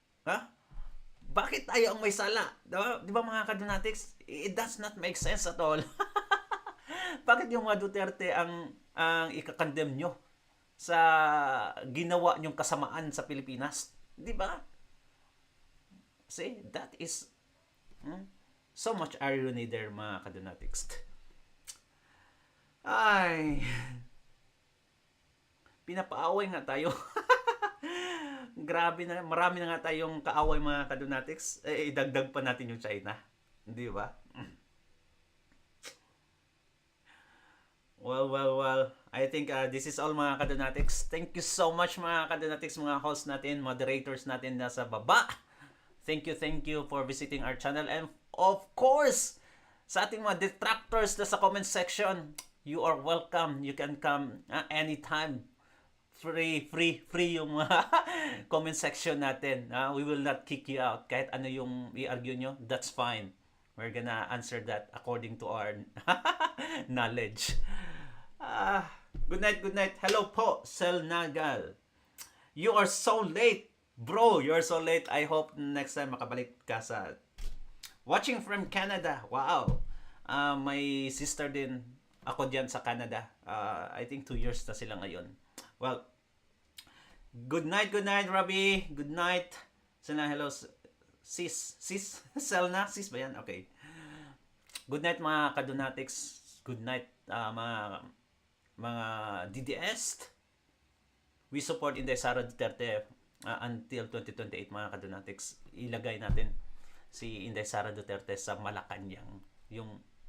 Bakit tayo ang may sala? Di ba, mga kadonatics? It does not make sense at all. Bakit yung mga Duterte ang ikakandem nyo sa ginawa nyong kasamaan sa Pilipinas? Di ba? See, that is so much irony there, mga kadonatics. Ay, pinapaaway nga tayo. Grabe na, marami na nga tayong kaaway, mga kadonatics. Idagdag pa natin yung China. Di ba? Well. I think this is all, mga kadonatics. Thank you so much, mga kadonatics, mga hosts natin, moderators natin nasa baba. Thank you for visiting our channel. And of course, sa ating mga detractors na sa comment section, you are welcome. You can come anytime. Free yung comment section natin. We will not kick you out. Kahit ano yung i-argue nyo, that's fine. We're gonna answer that according to our knowledge. Good night. Hello po, Sel Nagal. You are so late. Bro, you're so late. I hope next time makabalik ka sa... Watching from Canada. Wow. My sister din. Ako dyan sa Canada. I think 2 years na sila ngayon. Well, good night, Robbie. Good night. Sana, hello, sis. Selna, sis ba yan? Okay. Good night, mga kadonatics. Good night, mga DDS. We support Inday Sara Duterte until 2028, mga kadonatics. Ilagay natin si Inday Sara Duterte sa Malacanang. Yung